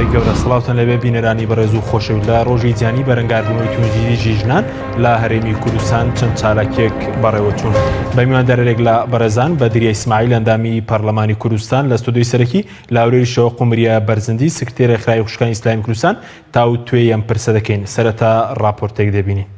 خی گەورە سڵاوتان لەبێ بینەرانی بەڕێز و خۆشەویست لە ڕۆژی جیانی بەرەنگاردبوونەوەی توندی ژنان لە هەرێمی کوردستان چەند چالەکێک بەڕێوەچوون. بە میواندارێک لە بەرەزان بەدریە ئیسماعیل ئەندامی پەرلەمانی کوردستان لە ستودیۆی سەرەکی لە هەورێریشەوە قومریە بەرزندی سکرتێرە خرای خوشکانی ئیسلامی کوردستان تاو توێی ئەم پرسە دەکەین. سەرەتا ڕاپۆرتێک دەبینین.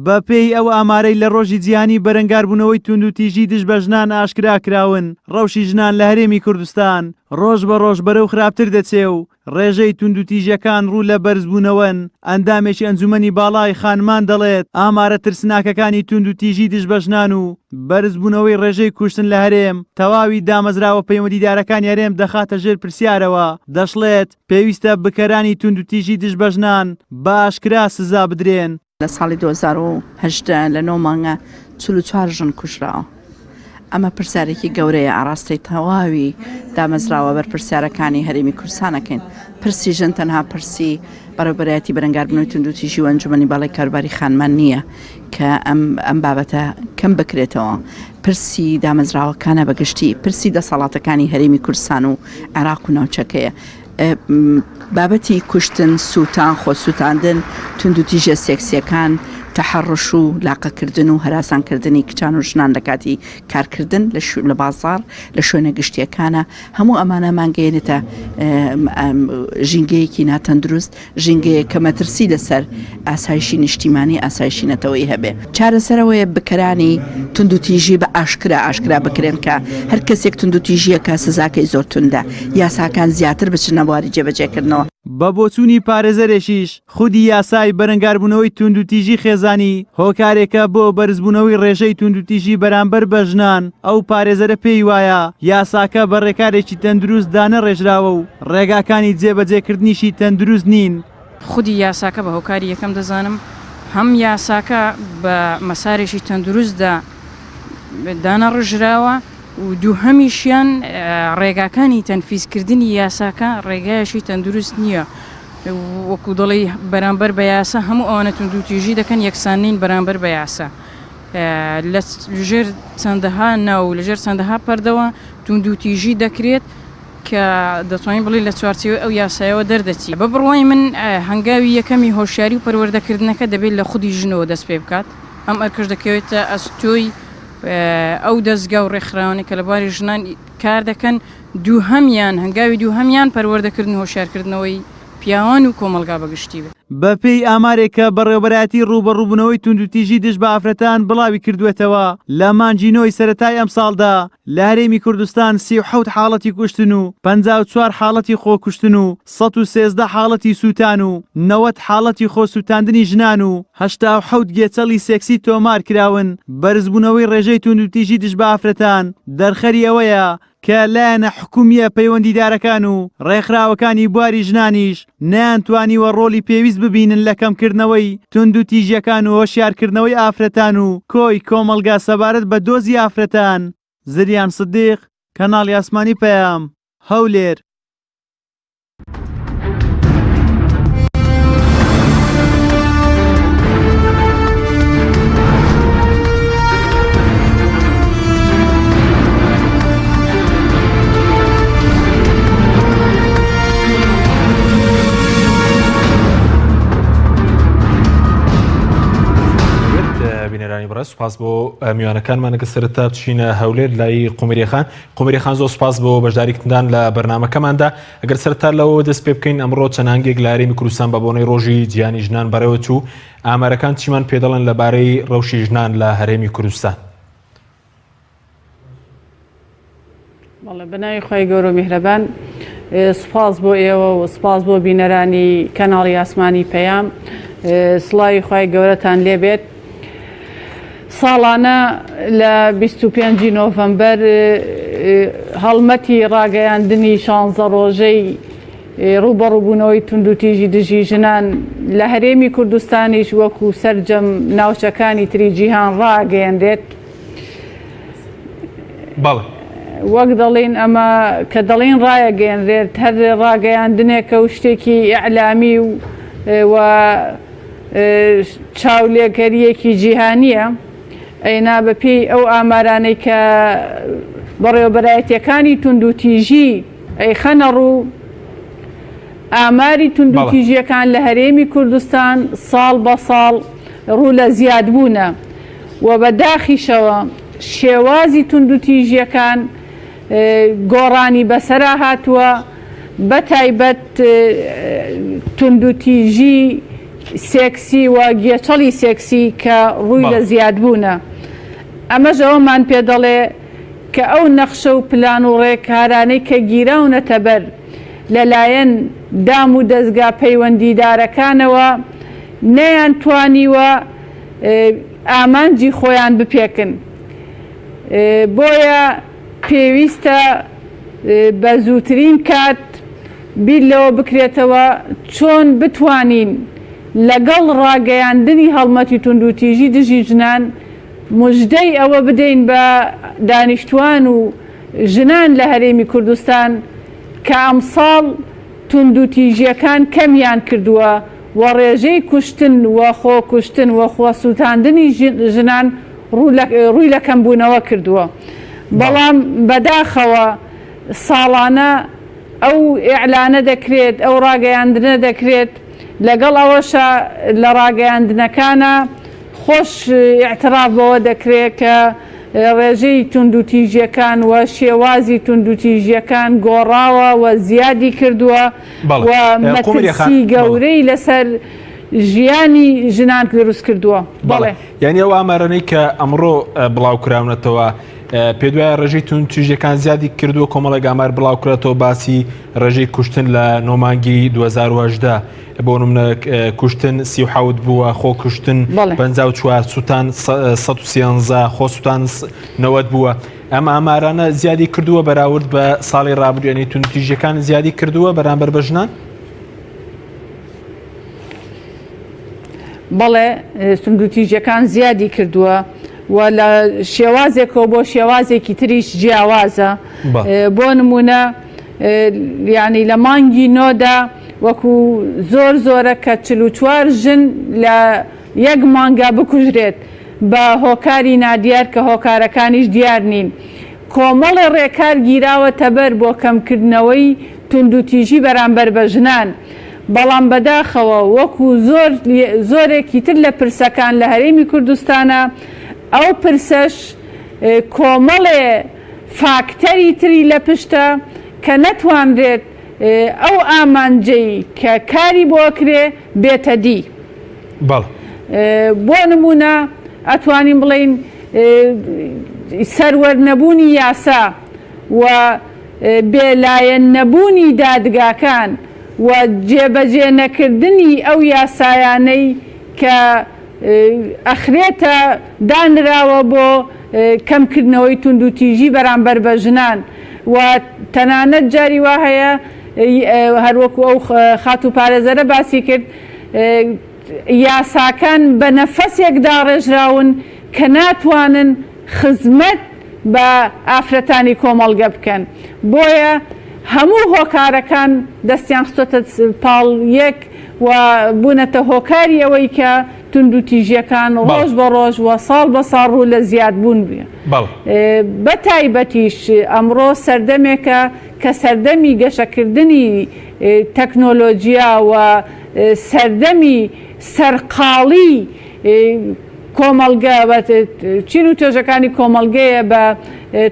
بە پێی ئەو ئامارەی لە ڕۆژی جیهانی بەرەنگاربوونەوەی توند و تیژی دژ بە ژنان ئاشکرا کراون، ڕەوشی ژنان لە هەرێمی کوردستان ڕۆژ بە ڕۆژ بەرەو خراپتر دەچێ و ڕێژەی توند و تیژەکان ڕوو لە بەرزبوونەوەن. ئەندامێکی ئەنجومەنی باڵای خانمان دەڵێت ئامارە ترسناکەکانی توند و تیژی دژ بە ژنان و بەرزبوونەوەی ڕێژەی کوشتن لە هەرێم تەواوی دامەزراوە پەیوەندیدارەکانی هەرێم دەخاتە ژێر پرسیارەوە. دەشڵێت پێویستە بکەرانی توند و تیژی دژ بە ژنان بە ئاشکرا سزا بدرێن. لە ساڵی 2018 لە 9 مانگە 44 ژن کوژراوە. ئەمە پرسیارێکی گەورەیە، ئاراستەی تەواوی دامەزراوە بەر پرسیارەکانی هەرێمی کوردستانەکەین. پرسی ژن تەنها پرسی بەڕێوەبەرایەتی بەرەنگاربوونەوەی توند و تیژی و ئەنجومەنی باڵای کاروباری خانمان نییە کە ئەم بابەتە کەم بکرێتەوە. پرسی دامەزراوەکانە بەگشتی پرسی دەسەڵاتەکانی هەرێمی کوردستان و عێراق و ناوچەکەیە. بابەتی کوشتن، سووتان، خۆ سووتاندن، توند و تیژە سێکسیەکان، تەحەڕش و لاقەکردن و هەراسانکردنی کچان و ژنان لە کاتی کارکردن لە بازار لە شوێنە گشتیەکانە، هەموو ئەمانە مانگەێنێتە ژینگەیەکی ناتەندروست، ژینگەیە کە مەترسی لەسەر ئاسایشی نیشتیمانی ئاسایشی نەتەوەی هەبێ. چارەسەرەوەیە بکەرانی توند و تیژی بە ئاشکرا بکرێن کە هەر کەسێک توند و تیژیەکە سزاکەی زۆر توندە، یاساکان زیاتر بچنە بواری جێبەجێکردنەوە. بە بۆچوونی پارێزەرێکیش خودی یاسای بەرەنگاربوونەوەی توند و تیژی خێزانی هۆکارێکە بۆ بەرزبوونەوەی ڕێژەی توند و تیژی بەرامبەر بە ژنان. ئەو پارێزەرە پێی وایە یاساکە بە ڕێکارێکی تەندروست دانە ڕێژراوە و ڕێگاکانی جێبەجێکردنیشی تەندروست نین. خودی یاساکە بە هۆکاری یەکەم دەزانم هەم یاساکە بە مەسارێکی تەندروستدا دانە ڕژراوە و دووهەمیشیان ڕێگاکانی تەنفیزکردنی یاساکە ڕێگایشی تەندروست نییە. وەکو دڵی بەرامبەر بە یاسا هەموو ئەوانە توند و تیژی دەکەن یەکسان نین بەرامبەر بە یاسا. لەژێر چەندەها ناو لەژێر چەندەها پەردەوە توند و تیژی دەکرێت کە دەتوانین بڵێ لە چوارچێوەی ئەو یاسایەوە دەردەچی. بە بڕوای من هەنگاوی یەکەمی هۆشیاری و پەروەردەکردنەکە دەبێت لە خودی ژنەوە دەست پێ بکات. ئەم ئەرکەش دەکەوێتە ئەستۆی ئەو دەستگا و ڕێکخراوانی کە لە بواری ژنان کار دەکەن، هەنگاوی دووهەمیان پەروەردەکردن و هۆشیارکردنەوەی پیاوان و کۆمەلگا بەگشتی بێت. بە پێی ئامارێکە بەڕێوەبەرایەتی ڕوبەڕووبوونەوەی توند و تیژی دژ بە ئافرەتان بڵاوی کردوێتەوە لە مانجینۆی سەرەتای ئەم ساڵدا لە هەرێمی کوردستان 37 حاڵەتی کوشتن و 54 حاڵەتی خۆکوشتن و 113 حاڵەتی سووتان و 90 حاڵەتی خۆسووتاندنی ژنان و 87 گێچەڵی سێکسی تۆمار کراون. بەرزبوونەوەی ڕێژەی توند و تیژی دژ بە ئافرەتان دەرخەری ئەوەیە کە لایەنە حکومیە پەیوەندیدارەکان و ڕێکخراوەکانی بواری ژنانیش نەیانتوانیوە ڕۆڵی پێویست ببینن لە کەمکردنەوەی توند و تیژیەکان و هۆشیارکردنەوەی ئافرەتان و کۆی کۆمەلگا سەبارەت بە دۆزی ئافرەتان. زریان سدیق، کەناڵی ئاسمانی پەیام، هەولێر. بینەرانی بەڕێز سوپاس بۆ میوانەکانمانەکە سەرەتا بچینە هەولێر لای قومریەخان زۆر سوپاس بۆ بەشداریکردن لە بەرنامەکەماندا. ئەگەر سەرەتا لەوە دەست پێ بکەین ئەمڕۆ چەند هەنگێک لە هەرێمی کوردستان بە بۆنەی ڕۆژی جیهانی ژنان بەڕێوەچوو ئامارەکان چیمان پێدەڵێن لەبارەی ڕەوشی ژنان لە هەرێمی کوردستان؟ بەناوی خۆی گەورە و میهرەبان، سوپاس بۆ ئێوە و سوپاس بۆ بینەرانی کەناڵی ئاسمانی پەیام. سڵاوی خۆی گەورەتان لێبێت. ساڵانە لە 25 نۆڤەمبەر هەڵمەتی ڕاگەیاندنی 16 ڕۆژەی ڕوبەڕووبوونەوەی توند و تیژی دژی ژنان لە هەرێمی کوردستانیش وەکو سەرجەم ناوچەکانی تری جیهان ڕاگەیاندێت. وەک دەڵێن ئەمە کە دەڵێن ڕایەگەیاندرێت هەر ڕاگەیاندنێکە و شتێکی ئەعلامی و چاولێکەریەکی جیهانیە. ئەینا بە پێی ئەو ئامارانەی کە بەڕێوەبەرایەتیەکانی توند و تیژی ئەی خەنە ڕوو ئاماری توندوتیژیەکان لە هەرێمی کوردستان ساڵ بە ساڵ ڕوو لە زیادبوونە و بەداخیشەوە شێوازی توندوتیژیەکان گۆڕانی بەسەرا هاتووە بە تایبەت توندوتیژی سێکسی و گێچەڵی سێکسی کە ڕووی لە زیادبوونە. ئەمەش ئەوەمان پێ دەڵێ کە ئەو نەخشە و پلان و ڕێکارانەی کە گیراونەتە بەر لەلایەن دام و دەستگا پەیوەندیدارەکانەوە نەیان توانیوە ئامانجی خۆیان بپێکن. بۆیە پێویستە بە زووترین کات بیر لەوە بکرێتەوە چۆن بتوانین لەگەڵ ڕاگەیاندنی هەڵمەتی توندوتیژی دژی ژنان موژدەی ئەوە بدەین بە دانیشتوان و ژنان لە هەرێمی کوردستان کە ئەمساڵ توندوتیژیەکان کەمیان کردووە و ڕێژەی کوشتن و خۆکوشتن و خۆسووتاندنی ژنان ڕووی لە کەمبوونەوە کردووە. بەڵام بەداخەوە ساڵانە ئەو ئیعلانە دەکرێت، ئەو ڕاگەیاندنە دەکرێت، لەگەڵ ئەوەشە لە ڕاگەیاندنەکانە خۆش ئیعتراف بەوە دەکرێت کە ڕێژەی توندوتیژیەکان و شێوازی توندوتیژیەکان گۆڕاوە و زیادی کردووە و مەترسی گەورەی لەسەر ژیانی ژنان دروست کردووە. بەڵێ یعنی ئەو ئامارانەی کە ئەمڕۆ بڵاوکراونەتەوە پێ دوایە ڕێژەی توندوتیژیەکان زیادی کردووە، کۆمەڵێک ئامار بڵاوکرێتەوە باسی ڕێژەی کوشتن لە نۆمانگی 2018 بۆ نمونە کوشتن 37 بووە، خۆ کوشتن 54، سووتان 113، خۆ سووتان 90 بووە. ئەم ئامارانە زیادی کردووە بەراورد بە ساڵی ڕابردوێنەی توندوتیژیەکان زیادی کردووە بەرامبەر بە ژنان؟ بەڵێ توندوتیژیەکان زیادی کردووە و لە شێوازێکەوە بۆ شێوازێکی تریش جیاوازە. بۆ نمونە یعنی لە مانگی نۆدا وەکو زۆرە کە 44 ژن لە یەک مانگا بکوژرێت بە هۆکاری نادیار کە هۆکارەکانیش دیار نین. کۆمەڵی ڕێکار گیراوەتە بەر بۆ کەمکردنەوەی توندوتیژی بەرامبەر بە ژنان. بەڵام بەداخەوە وەکو زۆرێکی تر لە پرسەکان لە هەرێمی کوردستانە ئەو پرسەش کۆمەڵێ فاکتەری تری لە پشتە کە نەتوانرێت ئەو ئامانجەی کە کاری بۆ کرێ بێتە دی. بۆ نمونە ئەتوانین بڵین سەروەرنەبوونی یاسا و بێلایەن نەبوونی دادگاکان و جێبەجێ نەکردنی ئەو یاسایانەی کە ئەخرێتە دانراوە بۆ کەمکردنەوەی توندوتیژی بەرامبەر بە ژنان و تەنانەت جاری وا هەیە هەروەکو ئەو خات و پارێزەرە باسی کرد یاساکان بە نەفەسێکدا ڕێژراون کە ناتوانن خزمەت بە ئافرەتانی کۆمەڵگە بکەن. بۆیە هەموو هۆکارەکان دەستیان خستۆتە پاڵ یەک و بوونەتە هۆکاری ئەوەی کە توندوتیژیەکان ڕۆژ بە ڕۆژ و ساڵ بە ساڵ ڕوو لە زیادبوون بێ. بە تایبەتیش ئەمڕۆ سەردەمێکە کە سەردەمی گەشەکردنی تەکنۆلۆجیا و سەردەمی سەرقاڵی کۆمەڵگە چین و توێژەکانی کۆمەڵگەیە بە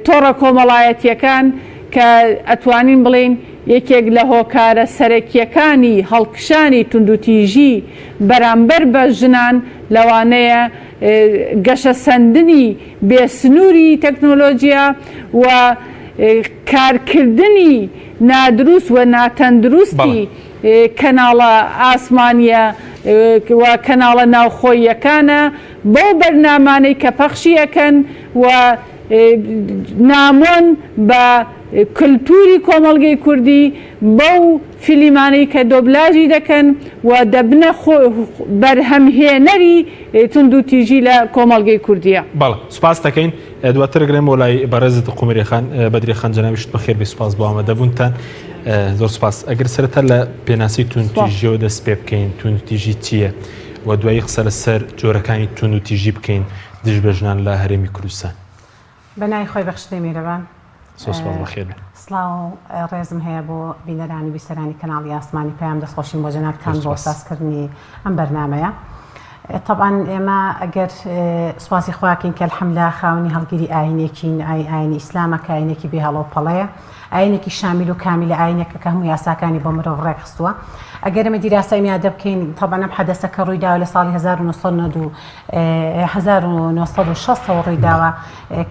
تۆڕە کۆمەڵایەتیەکان کە ئەتوانین بڵین یەکێک لە هۆکارە سەرەکیەکانی هەڵکشانی توندوتیژی بەرامبەر بە ژنان لەوانەیە گەشە سەندنی بێسنووری تەکنۆلۆجیا و کارکردنی نادروست و ناتەندروستی کەناڵە ئاسمانیە و کەناڵە ناوخۆییەکانە بەو بەرنامانەی کە پەخشیەکەن و نامۆن بە کللتوری کۆمەڵگەی کوردی بەو فیلیمانەی کە دۆبلاژی دەکەن و دەبنە بەرهەمهێنەری توندوتیژی لە کۆمەڵگەی کوردیە. بەڵێ سوپاس دەکەین. دواتر گرێم بۆ لای بەڕێزت قومەریخان بەدریخان جەناویشت بەخێر بێ سوپاس بۆ ئامادەبوونتان. زۆر سوپاس. ئەگەر سەرەتا لە پێناسی توندوتیژیەوە دەست پێ بکەین توندوتیژی چییە و دوایی قسە لەسەر جۆرەکانی توندوتیژی بکەین دژ بە ژنان لە هەرێمی کوردستان. بەنای خۆی بەخشتەی میرەبان سۆسپاس بەخێر بێن. سڵاو ڕێزم هەیە بۆ بینەرانی بیسەرانی کەناڵی ئاسمانی پەیام دەستخۆشین بۆ جەنابتان بۆ سازکردنی ئەم بەرنامەیە. طبعا ئێمە ئەگەر سوپاسی خواکەین کە الحەمدلله خاوەنی هەڵگیری ئاینێکین، ئاینی ئیسلامەکە ئاینێکی بێ هەڵۆپەڵەیە، ئاینێکی شامیل و کامیلە ئاینێکە کە هەموو یاساکانی بۆ مرۆڤ ڕێکخستووە. ئەگەر ئەمە دیراسای میادە بکەین طبعا ئەم حەدەسەکە ڕوویداوە لە ساڵی 1960 ڕوویداوە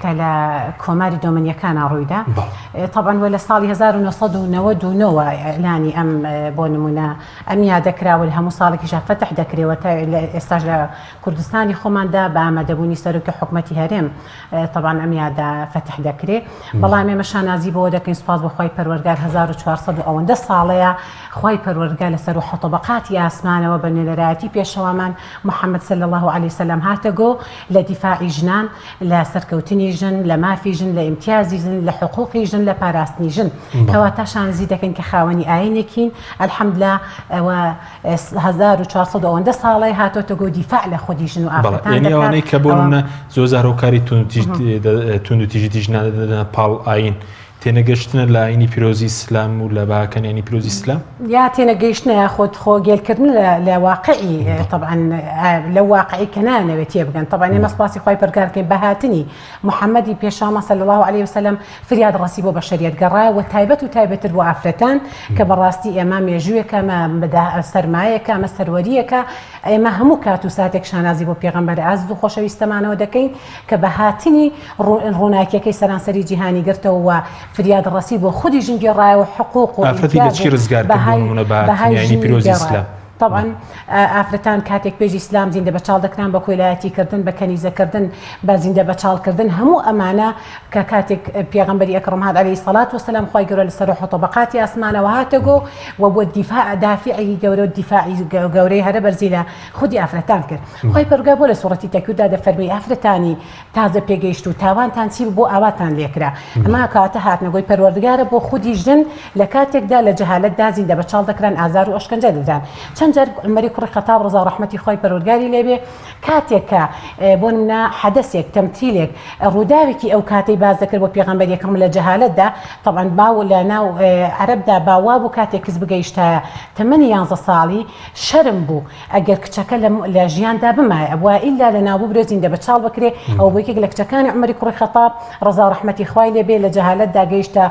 کە لە کۆماری دۆمنیەکانە ڕوویدا. طبعا وە لە ساڵی 1999 ئەعلانی ئەم بۆ نمونە ئەم یادەکراوە لە هەموو ساڵێکیش فتح دەکرێەوە تا ئێستاش لە کوردستانی خۆماندا بە ئامادەبوونی سەرۆکی حکومەتی هەرێم طبعا ئەم یادە فتح دەکرێت. بەڵام ئێمە شانازی بۆ دەکەین سوپاس بە خوای پەروەردگار 1400 ئەوەندە ساڵەیە خوای پەروەردگار لەسەر حوتەبەقاتی ئاسمانەوە بە نوێنەرایەتی پێشەوامان محەممەد صلی الله عليه وسلم هاتەگۆ لە دیفاعی ژنان، لە سەرکەوتنی ژن، لە مافی ژن، لە ئیمتیازی ژن، لە حقوقی ژن، لە پاراستنی ژن. کەواتە شانزی دەکەین کە خاوەنی ئاینێکین الحەمدلله ئەوە 1400 ئەوەندە ساڵی هاتۆتەگۆ دیفاع لە خودی ژن و ئافرەتان دەکات. ئەوانەی کە بۆ منە زۆر زارۆکاری تونند و تیژی ژنان دەدەنە پاڵ ئاین تێنەگەشتنە لە ئاینی پیرۆزی ئیسلام و لە باکەنیانی پیرۆزی ئیسلام یا تێنەگەیشتنە خۆت خۆگێلکردن لە واقعی طبعا لە واقعی کە نانەوێت تێ بگەن. طبعا ئێمە سپاسی خوای پەروەردگارکەین بە هاتنی محەممەدی پێشەوا صلی الله عليه وسلم فریاد ڕاستی بۆ بەشەریەت گەڕایەوە تایبەت و تایبەتر بۆ ئافرەتان کە بەڕاستی ئێمە مێژوویەکە سەرمایەکە ئەمە سەروەریەکە ئێمە هەموو کات و ساتێک شانازی بۆ پێغەمبەر ئازیز و خۆشەویستەمانەوە دەکەین کە بە هاتنی ڕووناکیەکەی سەرانسەری جیهانی گرتەوە فریاد ڕاستی بۆ خودی ژن گێڕایەوە حقوق و ئافرەتی لە چی ڕزگارکردن بە هاتنی پیرۆزی ئیسلام. طبعا ئافرەتان کاتێک پێش ئیسلام زیندە بەچاڵ دەکران بە کۆیلایەتیکردن، بە کەنیزەکردن، بە زیندە بەچاڵکردن، هەموو ئەمانە کە کاتێک پێغەمبەری ئەکرەم هات عەلەیهی سەڵات وسەلام خوای گەورە لەسەر حوتەبەقاتی ئاسمانەوە هاتەگۆ و بۆ دیفاع دافعی گەورە و دیفاعی گەورەی هەرە بەرزی لە خودی ئافرەتان کرد. خوای پەروەردگار بۆ لە سوڕەتی تەکویردا دەفەرمێ ئافرەتانی تازە پێگەیشت و تاوانتان چی بۆ ئاواتان لێکرا. ئەمە کاتە هاتنەگۆی پەروەردگارە بۆ خودی ژن لە کاتێکدا لە جەهالەتدا زیندە بەچاڵ دەکران، ئازار و ئەشکەنجە دەدران. چەند جار عومەری کوڕی خەتاب ڕزا و ڕەحمەتی خوای پەروەردگاری لێبێ کاتێک کە بۆ نمونە حەدەسێک تەمتیلێک ڕووداوێکی ئەو کاتەی باز دەکرد بۆ پێغەمبەری ئەکرەم لە جەهالەتدا طبعا باو لە ناو عەرەبدا باوا بوو کاتێک کەس بگەیشتە تەمەنی 11 ساڵی شەرم بوو ئەگەر کچەکە لە ژیاندا بمایە ئەبووە ئیلا لە ناو ببرێ زیندە بەچاڵ بکرێ ئەو بۆ یەکێک لە کچەکانی عومەری کوڕی خەتاب ڕزا و ڕەحمەتی خوای لێبێ لە جەهالەتدا گەیشتە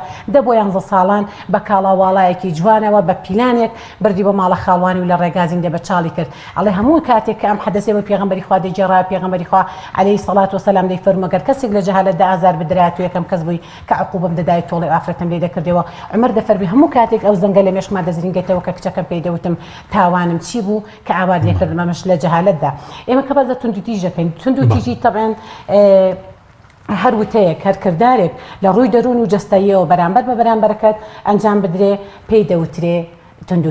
بۆ 11 ساڵان بە کاڵاواڵایەکی جوانەوە بە پیلانێک بردی بۆ ماڵە خاڵوانی و لە ڕێگا زیندە بەچاڵی کرد. ئەڵێ هەموو کاتێک کە ئەم حەدەسێ بە پێغەمبەری خوا دەیجێڕا پێغەمبەری خوا عەلەیهی سەڵات وسەلام دەیفەرمووە گەر کەسێک لە جەهالەتدا ئازار بدرایەت و یەکەم کەس بووی کە عقوبەم دەدایەت تۆڵی ئافرەتم لێ دەکردەوە. عومەر دەفەرمی هەموو کاتێک ئەو زەنگە لە مێشکما دەزرینگێتەوە کە کچەکەم پێی دەوتم تاوانم چی بوو کە ئاوار لێکردم ئەمەش لە جەهالەتدا. ئێمە کە بەزە تونند و تیژەکەین تونند و تیژی طبعاً هەر وتەیەک هەر کردارێک لە ڕووی دەروون و جەستەییەوە بەرامبەر بە بەرامبەرەکەت ئەنجام بدرێ پێی دەوترێ تونند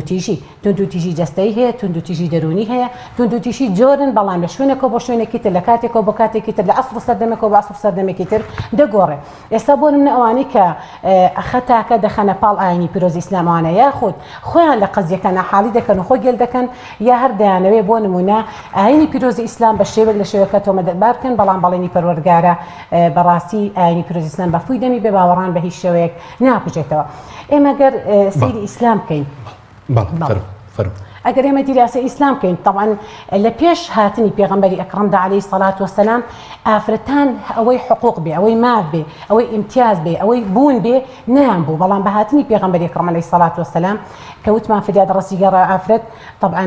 و تیژی جەستەیی هەیە، تونند و تیژی دەرونی هەیە، تونند و تیژی جۆرن بەڵام لە شوێنێکەوە بۆ شوێنێکی تر لە کاتێکەوە بۆ کاتێکی تر لە عەسڵ سەردەمێکەوە بە عەسڵ سەردەمێکی تر دەگۆڕێ. ئێستا بۆ نمونە ئەوانەی کە خەتاکە دەخەنە پاڵ ئاینی پیرۆزی ئیسلامانە یاخود خۆیان لە قەزیەکە ناحاڵی دەکەن و خۆ گێل دەکەن یا هەر دەیانەوێ بۆ نمونە ئاینی پیرۆزی ئیسلام بە شێوەیەک لە شێوەیەکە تۆمەتبار بکەن بەڵام بەڵێنی پەروەردگارە بەڕاستی ئاینی پیرۆزی ئیسلام بە فوی دەمی بێ باوەڕان بە هیچ شێوەیەک ناکوژێتەوە. ئێمە گەر سەیری ئیسلام بکەین ئەگەر ئێمە دیراسە ئیسلام بکەین طبعا لە پێش هاتنی پێغەمبەری ئەکرەمدا عەلەیهی سەڵات وسەلام ئافرەتان ئەوەی حقوق بێ، ئەوەی ماف بێ، ئەوەی ئیمتیاز بێ، ئەوەی بوون بێ نەیان بوو. بەڵام بە هاتنی پێغەمبەری ئەکرەم عەلەیهی سەڵات وسەلام کە وتمان فریاد ڕەستی گەڕا ئافرەت طبعا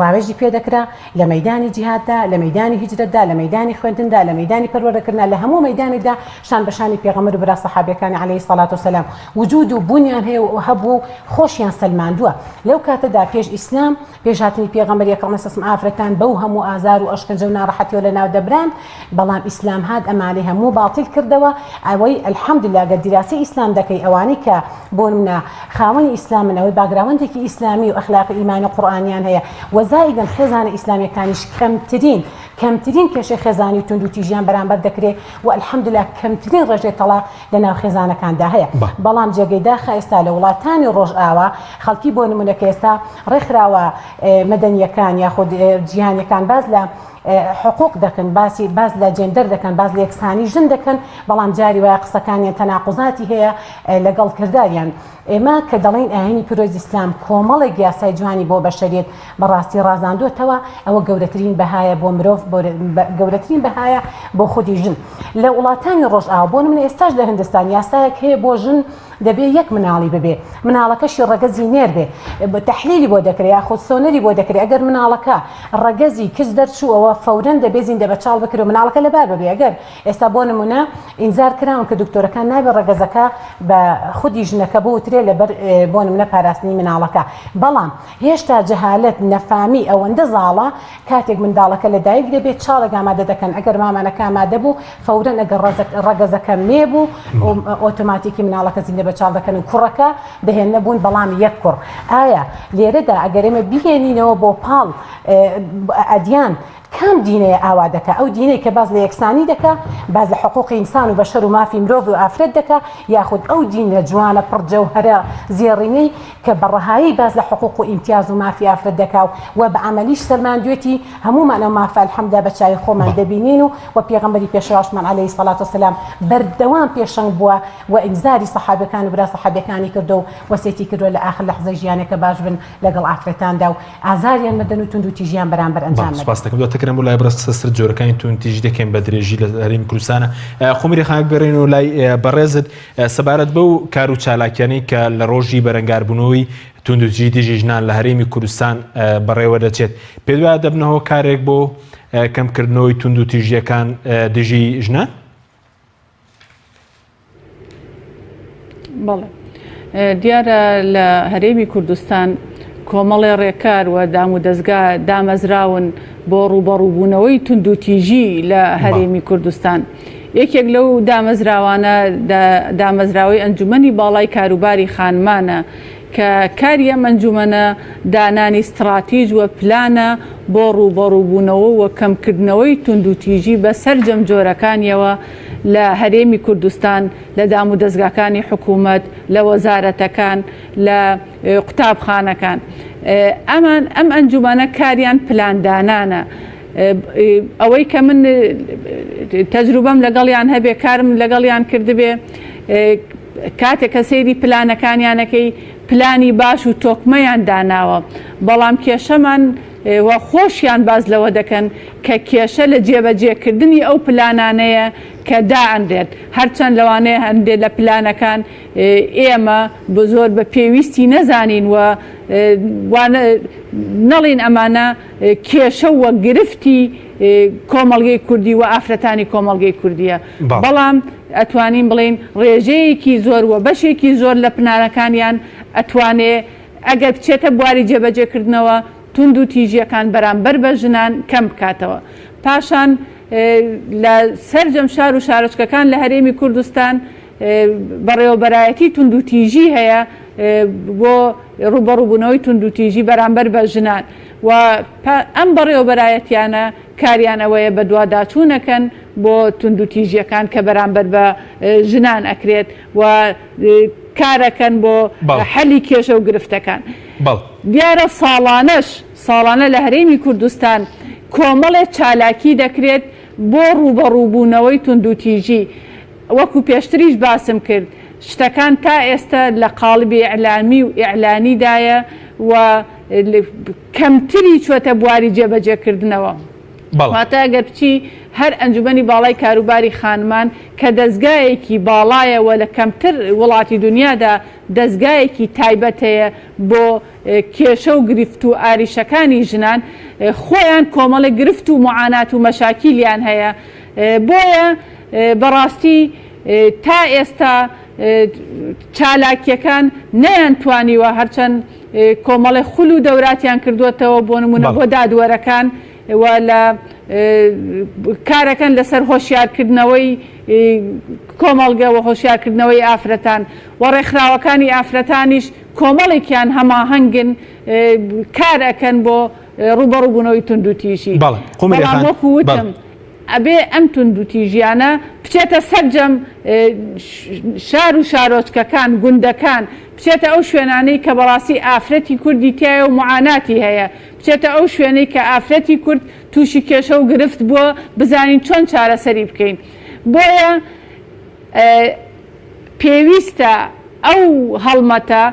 ڕاوێژی پێ دەکرا لە مەیدانی جیهاددا، لە مەیدانی هیجرەتدا، لە مەیدانی خوێندندا، لە مەیدانی پەروەردەکردنا، لە هەموو مەیدانێکدا شان بەشانی پێغەمبەر و برا سەحابەکانی عەلەیهی سەڵات وسەلام وجود و بوونیان هەیە و هەبوو خۆشیان سەلماندووە. لەو کاتەدا پێش ئیسلام پێش هاتنی پێغەمبەری ئەکرەم سەسم ئافرەتان بەو هەموو ئازار و ئەشکەنجە و ناڕەحەتیەوە لە ناو دەبران. بەڵام ئیسلام هات ئەمانەی هەموو باڵتیل کردەوە. ئەوەی ئەلحەمدوللا گەر دیراسی ئیسلام دەکەی ئەوانەی کە بۆ نمونە خاوەنی ئیسلامن ئەوەی باگراوندێکی ئیسلامی و ئەخلاقی ئیمانی و قورئانیان هەیە وەزائیدەن خێزانە ئیسلامیەکانیش کەمترین کێشەی خێزانی و تونند و تیژیان بەرامبەر دەکرێت و ئەلحەمدوللا کەمترین ڕێژەی تەڵاق لە ناو خێزانەکاندا هەیە. بەڵام جێگەی داخە ئێستا لە وڵاتانی ڕۆژئاوا خەڵکی بۆ نمونە کە ئێستا ڕێکخراوە مەدەنیەکان یاخود جیهانیەکان باز لە حقوق دەکەن باز لە جێندەر دەکەن باز لە یەکسانی ژن دەکەن بەڵام جاری وایە قسەکانیان تەناقوزاتی هەیە لەگەڵ کرداریان ئێمە کە دەڵێن ئاینی پیرۆزی ئیسلام کۆمەڵێک یاسای جوانی بۆ بەشەریەت بەڕاستی ڕازاندوتەوە ئەوە گەورەترین بەهایە بۆ مرۆڤ گەورەترین بەهایە بۆ خودی ژن لە وڵاتانی ڕۆژئاوا بۆ من ئێستاش لە هندستان یاسایەک هەیە بۆ ژن دەبێ یەک مناڵی ببێ مناڵەکەشی ڕەگەزی نێر بێ تەحلیلی بۆ دەکرێت یاخود سۆنەری بۆ دەکرێت ئەگەر مناڵەکە ڕەگەزی کەس دەرچووەوە فەورەن دەبێ زیندە بەچاڵ بکرێت و مناڵەکە لەبار ببێ ئەگەر ئێستا بۆ نمونە ئینزار کراون کە دکتۆرەکان نابێ ڕەگەزەکە بە خودی ژنەکە بوترێ لەبەر بۆ نمونە پاراستنی مناڵەکە بەڵام هێشتا جەهالەت نەفامی ئەوەندە زاڵە کاتێک منداڵەکە لەدایک دەبێت چاڵێک ئامادە دەکەن ئەگەر مامانەکە ئامادە بوو فەورەن ئەگەر ڕەگەزەکە مێبوو ئۆتۆماتیکی مناڵەکە زیندە بەچاڵ دەکەن و کوڕەکە دەهێنە بوون بەڵامی یەک کوڕ ئایا لێرەدا ئەگەر ئێمە بهێنینەوە بۆ پاڵ ئەدیان کام دینەیە ئاوا دەکە ئەو دینەی کە باز لە یەکسانی دەکە باز لە حقوقی ئینسان و بەشەر و مافی مرۆڤ و ئافرەت دەکە یاخود ئەو دینە جوانە پڕجەوهەرە زێڕینەی کە بەڕەهایی باز لە حقوق و ئیمتیاز و مافی ئافرەت دەکا و بە عەمەلیش سەرماندوێتی هەمومانە مافە الحەمدا بە چاوی خۆمان دەبینین و پێغەمبەری پێشەواشمان عەلەیهی سەڵات وسەلام بەردەوام پێشەنگ بووە و ئینزاری سەحابەکان و برا سەحابەکانی کردو و وەسیەتی کردووە لە ئاخر لەحزەی ژیانێکە باش بن لەگەڵ ئافرەتاندا و ئازاریان مەدەن و توند و تیژیان بەرامبەر ئەنجام کرم لای برست جۆرەکانی تونتیژ دەکەین بە درێژی لە هەرێمی کوردستانە خۆمیری خاک بێڕین و لای بەڕێزت سەبارەت بەو کار و چالاکیانی کە لە ڕۆژی بەرەنگاربوونەوەی توندوتیژی دژی ژنان لە هەرێمی کوردستان بەڕێوە دەچێت پێ وایە دەبنەوە کارێک بۆ کەمکردنەوەی توندوتیژیەکان دژی ژنان؟ بەڵێ دیارە لە هەرێمی کوردستان کۆمەڵی ڕێکار و دام و دەستگا دامەزراون بۆ ڕوبەڕووبوونەوەی توندوتیژی لە هەرێمی کوردستان یەکێک لەو دامەزراوانە دامەزراوەی ئەنجومەنی باڵای کاروباری خانمانە کە کاری ئەم ئەنجومەنە دانانی استراتیژ و پلانە بۆ ڕوبەڕووبوونەوە و کەمکردنەوەی توندوتیژی بە سەرجەم جۆرەکانیەوە لە هەرێمی کوردستان لە دام و دەستگاکانی حکوومەت لە وەزارەتەکان لە قوتابخانەکان ئەم ئەنجومانە کاریان پلاندانانە ئەوەی کە من تەجروبەم لەگەڵیان هەبێ کارم لەگەڵیان کردبێ کاتێک کە سەیری پلانەکانیانەکەی پلانی باش و تۆکمەیان داناوە بەڵام کێشەمان و خۆشیان باز لەوە دەکەن کە کێشە لە جێبەجێکردنی ئەو پلانانەیە کە دائەندێت هەرچەند لەوانەیە هەندێک لە پلانەکان ئێمە بە زۆر بە پێویستی نەزانین و نەڵین ئەمانە کێشە وە گرفتی کۆمەڵگەی کوردی و ئافرەتانی کۆمەڵگەی کوردیە بەڵام ئەتوانین بڵین ڕێژەیەکی زۆر و بەشێکی زۆر لە پلانەکانیان ئەتوانێ ئەگەر بچێتە بواری جێبەجێکردنەوە توندوتیژیەکان بەرامبەر بە ژنان کەم بکاتەوە پاشان لە سەرجەم شار و شارۆچکەکان لە هەرێمی کوردستان بەڕێوەبەرایەتی توندوتیژی هەیە بۆ ڕوبەڕووبوونەوەی توندوتیژی بەرامبەر بە ژنان و ئەم بەڕێوەبەرایەتیانە کاریان ئەوەیە بە دوواداچوونەکەن بۆ توندوتیژیەکان کە بەرامبەر بە ژنان ئەکرێت و کارەکەن بۆ حەلی کێشە و گرفتەکان دیارە ساڵانە لە هەرێمی کوردستان کۆمەڵێک چالاکی دەکرێت بۆ ڕوبەڕووبوونەوەی توندوتیژی وەکو پێشتریش باسم کرد شتەکان تا ئێستا لە قاڵبی ئیعلامی و ئیعلانیدایە و کەمتری چوەتە بواری جێبەجێکردنەوە واتە ئەگەر بچی هەر ئەنجومەنی باڵای کاروباری خانمان کە دەستگایەکی باڵایەوە لە کەمتر وڵاتی دنیادا دەستگایەکی تایبەت هەیە بۆ کێشە و گرفت و ئاریشەکانی ژنان خۆیان کۆمەڵی گرفت و معانات و مەشاکیلیان هەیە بۆیە بەڕاستی تا ئێستا چالاکیەکان نەیانتوانیوە هەرچەند کۆمەڵی خول و دەوراتیان کردوێتەوە بۆ نمونە بۆ دادوەرەکان و لە کارەکەن لەسەر هۆشیارکردنەوەی کۆمەڵگە و هۆشیارکردنەوەی ئافرەتان و ڕێکخراوەکانی ئافرەتانیش کۆمەڵێکیان هەماهەنگن کارەکەن بۆ ڕوبەڕووبوونەوەی توندوتیژی وەکو وتم ئەبێ ئەم توندوتیژیانە بچێتە سەررجەم شار و شارۆچکەکان گوندەکان بچێتە ئەو شوێنانەی کە بەڕاستی ئافرەتی کوردی تایە و معاناتی هەیە بچێتە ئەو شوێنەی کە ئافرەتی کورد تووشی کێشە و گرفت بووە بزانین چۆن چارەسەری بکەین بۆیە پێویستە ئەو هەڵمەتە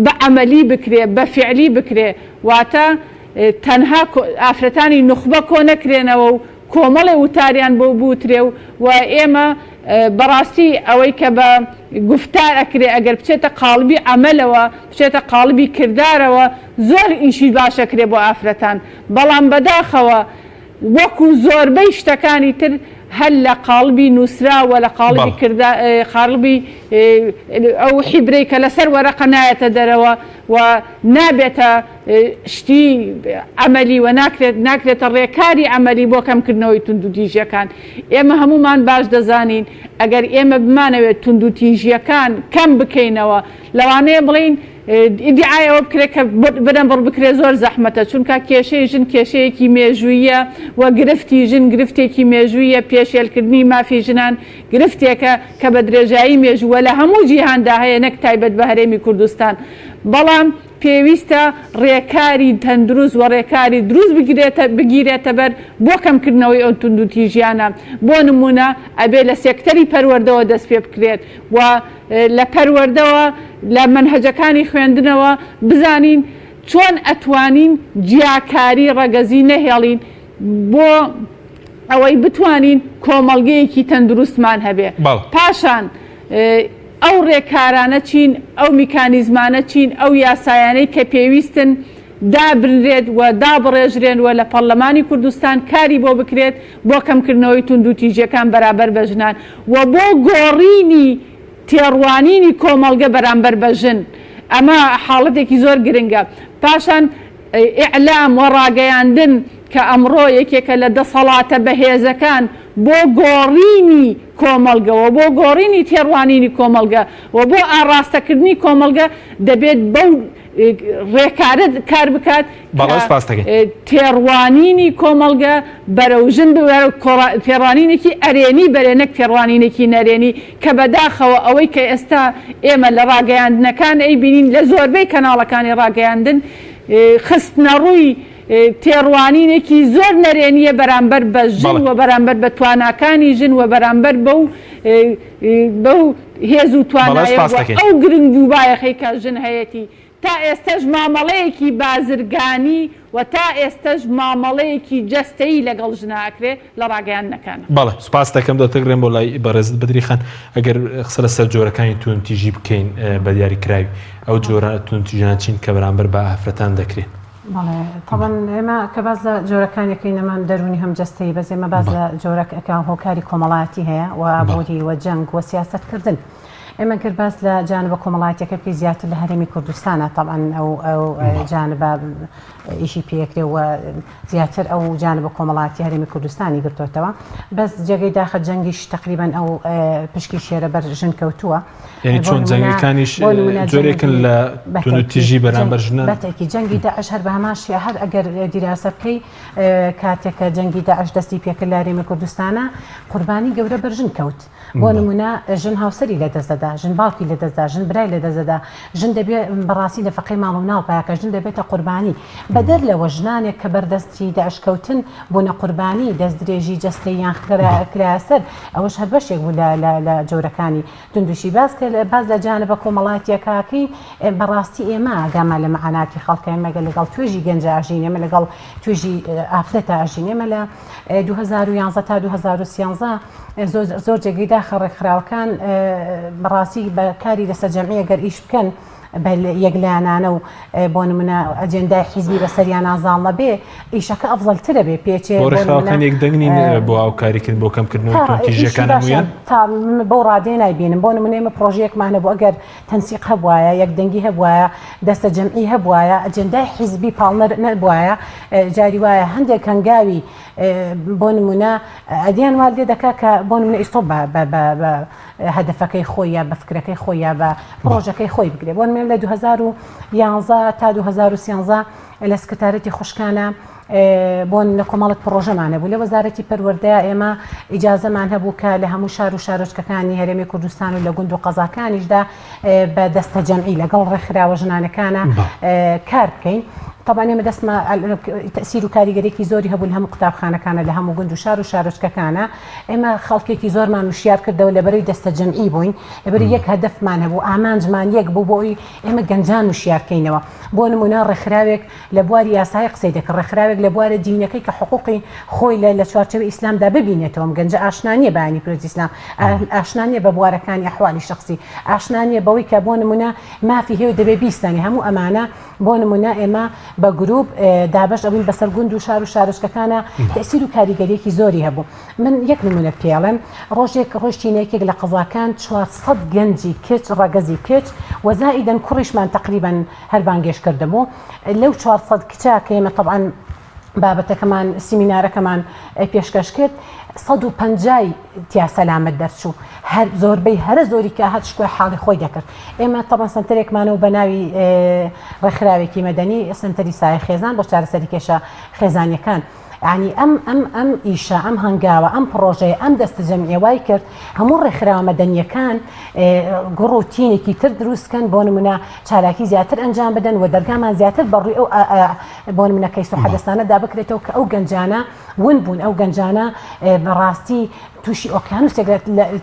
بە عەمەلی بکرێ بە فعلی بکرێ واتە تەنها ئافرەتانی نوخبە کۆ نەکرێنەوە و کۆمەڵی وتاریان بۆ بوترێ و ئێمە بەڕاستی ئەوەی کە بە گفتار ئەکرێ ئەگەر بچێتە قاڵبی عەمەلەوە بچێتە قاڵبی کردارەوە زۆر ئیشی باشەکرێ بۆ ئافرەتان بەڵام بەداخەوە وەکو زۆربەی شتەکانی تر هەل لە قاڵبی نووسراوە لە قاڵبی قاڵبی ئەو حیبرەی کە لەسەر وەرەقە نایەتە دەرەوە و نابێتە شتی عەمەلی و ناکرێتە ڕێکاری عەمەلی بۆ کەمکردنەوەی توندوتیژیەکان ئێمە هەمومان باش دەزانین ئەگەر ئێمە بمانەوێت توندوتیژیەکان کەم بکەینەوە لەوانەیە بڵین ئیدعایەوە بکرێت کە بەرەمبڕ بکرێت زۆر زەحمەتە چونکە کێشەی ژن کێشەیەکی مێژوویە و گرفتی ژن گرفتێکی مێژوویە پێشێلکردنی مافی ژنان گرفتێکە کە بە درێژایی مێژووە لە هەموو جیهاندا هەیە نەک تایبەت بە هەرێمی کوردستان بەڵام پێویستە ڕێکاری تەندروست و ڕێکاری دروست بگیرێتە بەر بۆ کەمکردنەوەی ئەو توندوتیژیانە بۆ نمونە ئەبێ لە سێکتەری پەروەردەوە دەست پێ بکرێت و لە پەروەردەوە لە منهەجەکانی خوێندنەوە بزانین چۆن ئەتوانین جیاکاری ڕەگەزی نەهێڵین بۆ ئەوەی بتوانین کۆمەڵگەیەکی تەندروستمان هەبێ پاشان ئەو ڕێکارانە چین ئەو میکانیزمانە چین ئەو یاسایانەی کە پێویستن دابرێت و دابڕێژرێن و لە پەرلەمانی کوردستان کاری بۆ بکرێت بۆ کەمکردنەوەی توندوتیژیەکان بەرامبەر بە ژنان و بۆ گۆڕینی تێڕوانینی کۆمەڵگە بەرامبەر بە ژن ئەمە حاڵەتێکی زۆر گرنگە پاشان ئیعلام و ڕاگەیاندن کە ئەمڕۆ یەکێکە لە دەسەڵاتە بەهێزەکان بۆ گۆڕینی کۆمەڵگەوە بۆ گۆڕینی تێڕوانینی کۆمەڵگە و بۆ ئاڕاستەکردنی کۆمەڵگە دەبێت بەو ڕێکارە کار بکات تێڕوانینی کۆمەڵگە بەرەو ژن تێڕوانینێکی ئەرێنی بەرێنەک تێڕوانینێکی نەرێنی کە بەداخەوە ئەوەی کە ئێستا ئێمە لە ڕاگەیاندنەکان ئەیبینین لە زۆربەی کەناڵەکانی ڕاگەیاندن خستنە ڕووی تێڕوانینێکی زۆر نەرێنیە بەرامبەر بە ژن و بەرامبەر بە تواناکانی ژن و بەرامبەر بەو هێز و توانایە ئەو گرنگ و بایەخەی کە ژن هەیەی تا ئێستش مامەڵەیەکی بازرگانی و تا ئێستش مامەڵەیەکی جەستەیی لەگەڵ ژناکرێ لە ڕاگەیاندنەکان بەڵێ سوپاس دەکەم دەتەگرێن بۆ لای بەڕێزت بدریخان ئەگەر قسە لەسەر جۆرەکانی توندوتیژی بکەین بە دیاریکراوی ئەو جۆرە توندوتیژیان چین کە بەرامبەر بە ئافرەتان دەکرێن طبعا ئێمە کە باز لە جۆرەکانەکەی نەمان دەرونی هەم جەستەی بەس ئێمە باز لە جۆرەکان هۆکاری کۆمەڵایەتی هەیە و ئابووری وە جەنگ وە سیاسەتکردن ئێمە کرد باس لە جانبە کۆمەڵایەتەکە پێی زیاتر لە هەرێمی کوردستانە طبعا ئەو جانبە ئیشی پێکرێ و زیاتر ئەو جانبە کۆمەڵایەتی هەرێمی کوردستانی گرتوتەوە بەس جێگەی داخە جەنگیش تقریبان ئەو پشکی شێرە بەر ژن کەوتووە یعنی چۆن جەنگەکانیش جۆرێکن لە توندوتیژی بەرامبەر ژنان بەتێکی جەنگی داعش هەر بە هەماشیە هەر ئەگەر دیراسە بکەی کاتێکە جەنگی داعش دەستی پێکرد لە هەرێمی کوردستانە قوربانی گەورە بەر ژن کەوت بۆ نمونە ژن هاوسەری لە دەستدەدا ژن باوکی لە دەستدا ژن برای لە دەستدەدا ژن دەبێت بەڕاستی لە فەقەی ماڵ و ناوپایەکە ژن دەبێتە قوربانی بەدەر لەوە ژنانێک کە بەردەستی داعشکەوتن بوونە قوربانی دەست درێژی جەستەیان کراسەر ئەوەش هەر بەشێک بوو لە جۆرەکانی توندوشی باز لە جانبە کۆمەڵایەتیەکەکەی بەڕاستی ئێمە ئاگامان لە مەعاناتی خەڵکە ئێمە لەگەڵ توێژی گەنج ئاژین ئێمە لەگەڵ توێژی ئافرەتە ئاژین ئێمە لە 2011 تا 2013 زۆر جێگەیدا خەڕێکخراوەکان بەڕاستی بە کاری دەستە جەمعیە گەر ئیش بکەن بە یەکلایەنانە و بۆ نمونە ئەجێندای حیزبی بەسەریان ئازاڵە بێ ئیشەکە ئەفضەلترە بێ پێچێ ڕێکخراوەکان یەکدەنگنین بۆ ئاوکاریکردن بۆ کەمکردنەوەی توندوتیژیەکان هەموویان تا بۆ ڕادێ نایبینم بۆ نمونە ئێمە پرۆژەیەکمانە بۆ ئەگەر تەنسیق هەبوایە یەکدەنگی هەبوایە دەستە جەمعی هەبوایە ئەجێندای حیزبی پاڵنەر نەبوایە جاری وایە هەندێک هەنگاوی بۆ نمونە ئەدیان وا لێ دەکا کە بۆ نمونە ئیسۆ بە هەدەفەکەی خۆی بە فکرەکەی خۆی بە پرۆژەکەی خۆی بگرێت بۆ نمونە لە 2011 تا 2013 لە سکرتارەتی خوشکانە بۆن لە کۆمەڵک پرۆژەمانە بوو لە وەزارەتی پەروەردە ئێمە ئیجازەمان هەبوو کە لە هەموو شار و شارۆچکەکانی هەرێمی کوردستان و لە گوند و قەزاکانیشدا بە دەستە جەمعی لەگەڵ ڕێکخراوە ژنانەکانە کار بکەین. طبعا ئێمە دەستمە تەسیر و کاریگەرێکی زۆری هەبوو لە هەموو قوتابخانەکانە لە هەموو گوند و شار و شارۆچکەکانە ئێمە خەڵکێکی زۆرمان وشیار کردەوە لەبەرەوەی دەستە جەمعی بووین لەبەر یەک هەدەفمان هەبوو ئامانجمان یەک بوو بۆی ئێمە گەنجان وشیارکەینەوە بۆ نمونە ڕێکخراوێک لە بواری یاسای قسەی دەکرد ڕێکخراوێک لە بوارە دینەکەی کە حقوقی خۆی لە چوارچەوەی ئیسلامدا ببینێتەوە گەنجە ئاشنانیە بەیانی پیرۆزی ئیسلام ئاشنانیە بە بوارەکانی ئەحوالی شخصی ئاشنانیە بەوەی کە بۆ نمونە مافی هەیە دەبێ بیستانی هەموو ئەمانە بۆ نمونە ئێمە بە گروپ دابش ئەوین بەسەر گوند و شار و شارۆچکەکانە تەسیر و کاریگەریەکی زۆری هەبوو. من یەک نمونە پێڵێم ڕۆژێک ڕۆژتینەیەکێک لە قەزاکان 400 گەنجی کچ ڕەگەزی کچ وەزائیدەن کوڕیشمان تقریبا هەربانگێش کردمەوە لەو 400 کچا کە ئێمە طبعا بابەتەکەمان سیمینارەکەمان پێشکەش کرد 150 تیا سەلامت دەرچوو هەر زۆربەی هەرە زۆری کە هەت شکوێ حاڵی خۆی دەکرد. ئێمە تەبەن سنتەرێکمانەوە بە ناوی ڕێکخراوێکی مەدەنی سنتەری سایە خێزان بۆ چارەسەری کێشە خێزانیەکان. ینی ئەم ئیشە ئەم هەنگاوە ئەم پرۆژەیە ئەم دەستە جەمعی وای کرد هەموو ڕێکخراوە مەدەنیەکان گوڕ و تینێکی تر دروستکەن بۆ نمونە چالاکی زیاتر ئەنجام بدەن و دەرگامان زیاتر بەڕووی ئەو بۆ نمونە کەیس و حەدەسانە دابکرێتەوە کە ئەو گەنجانە ون بوون ئەو گەنجانە بەڕاستی تووشی ئۆکیانوسێک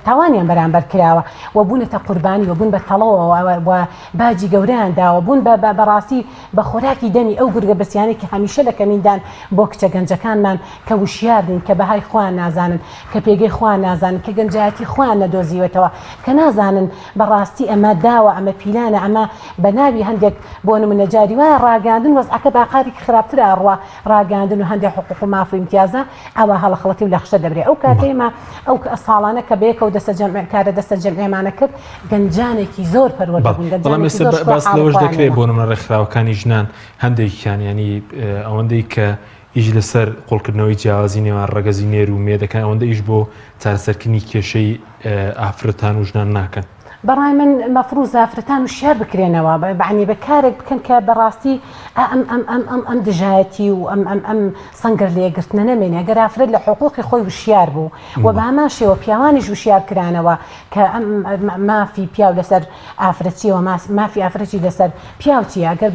تاوانیان بەرامبەر کراوە و بوونەتە قوربانی و بوون بە تەڵەوە و باجی گەورەیان داوە بوون بەڕاستی بە خۆراکی دەمی ئەو گورگە بەسییانێکی هەمیشە لە کەمیندان بۆ کچە گەنجەکانمان کە وشیاردن کە بەهای خوان نازانن کە پێگەی خوان نازانن کە گەنجایەتی خوان نەدۆزیوێتەوە کە نازانن بەڕاستی ئەمە داوە ئەمە پیلانە ئەمە بە ناوی هەندێک بۆ نمونە جاری وایە ڕاگەاندن وەزعەکە باقارێکی خراپترە ئەڕوا ڕاگەاندن و هەندێک حقوق و مافی امتیازە ئەوە هەڵەخڵەتی و لە خشە دەبرێت ئەو کاتێمە ئەو ساڵانە کە بێکە و کارە دەستە جەمعێمانە کرد گەنجانێکی زۆر پەروەردە بوون. بەڵام ئێستا باس لەوەش دەکرێت بۆ نمونە ڕێکخراوەکانی ژنان هەندێکیان ینی ئەوەندەی کە ئیش لەسەر قوڵکردنەوەی جیاوازی نێوان ڕەگەزی نێر و مێدەکان ئەوەندە ئیش بۆ چارەسەرکردنی کێشەی ئافرەتان و ژنان ناکەن. بەڕای من مەفروض ئافرەتان و شیار بکرێنەوە بەعنی بە کارێک بکەن کە بەڕاستی ئەم دژایەتی و ئەم سەنگەر لێگرتنە نەمێنێ گەر ئافرەت لە حقوقی خۆی وشیار بوو و بە هەمان شێوە پیاوانیش وشیار کرانەوە کە ئەم مافی پیاو لەسەر ئافرەتیەوە مافی ئافرەتی لەسەر پیاوچیە گەر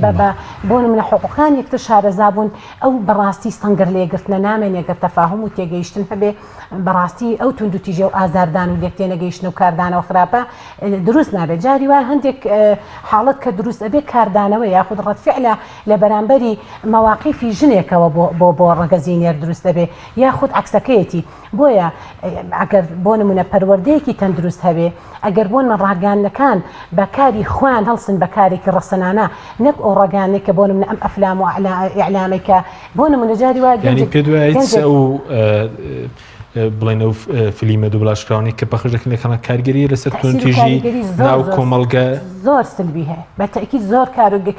بۆ نمونە حقوقان یەکتر شارەزا بوون ئەو بەڕاستی سەنگەر لێگرتنە نامێنێ گەر تەفاهم و تێگەیشتن هەبێ بەڕاستی ئەو تونند و تیژە و ئازاردان و لێکتێنەگەیشتن و کاردانەوە خراپە دروست نابێت. جاری وای هەندێک حاڵەت کە دروست ئەبێ کاردانەوە یاخود ڕەتفعلە لە بەرامبەری مەواقیفی ژنێکەوە بۆ ڕەگەزی نێر دروست دەبێ یاخود عکسەکەیەتی بۆیە ئەگەر بۆ نمونە پەروەردەیەکی تەندروست هەبێ ئەگەر بۆن من ڕاگەاندنەکان بەکاری خوان هەڵسن بەکارێکی ڕەسەنانە نەک ئەو ڕاگەاندنێک کە بۆ نمونە ئەم ئەفلام و ئیعلامێکە بۆ نمونە جاری وای پێ دوای ئەو بڵێن ئەو فیلمە دووبڵاشکراوانی کە پەخش دەکەن لەکەمە کاریگەری لەسەر تونتیژی ناو کۆمەڵگە زۆر سلبی هەیە بەتەکی زۆر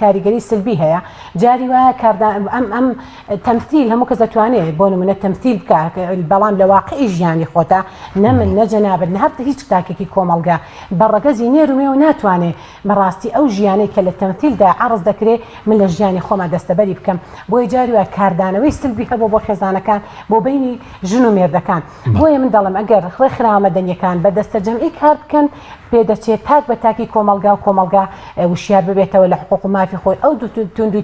کاریگەری سلبی هەیە. جاری وایە ئەم تەمثیل هەموو کەس دەتوانێت بۆ نمونە تەمثیل بکات بەڵام لە واقعی ژیانی خۆتە نە من نە جەنابەت نە هەر هیچ تاکێکی کۆمەڵگە بە ڕەگەزی نێرومێەوە ناتوانێت بەڕاستی ئەو ژیانەی کە لە تەمثیلدا عەرض دەکرێت من لە ژیانی خۆمان دەستەبەری بکەم. بۆیە جاری وایە کاردانەوەی سلبی هەبوو بۆ خێزانەکان بۆ بینی ژن و مێردەکان. بۆیە من دەڵم ئەگەر ڕێکخراوە مەدەنیەکان بە دەستە جەمعی کار بکەن پێدەچێت تاک بە تاکی کۆمەڵگا وشیار ببێتەوە لە حقوق و مافی خۆی ئەو تونند و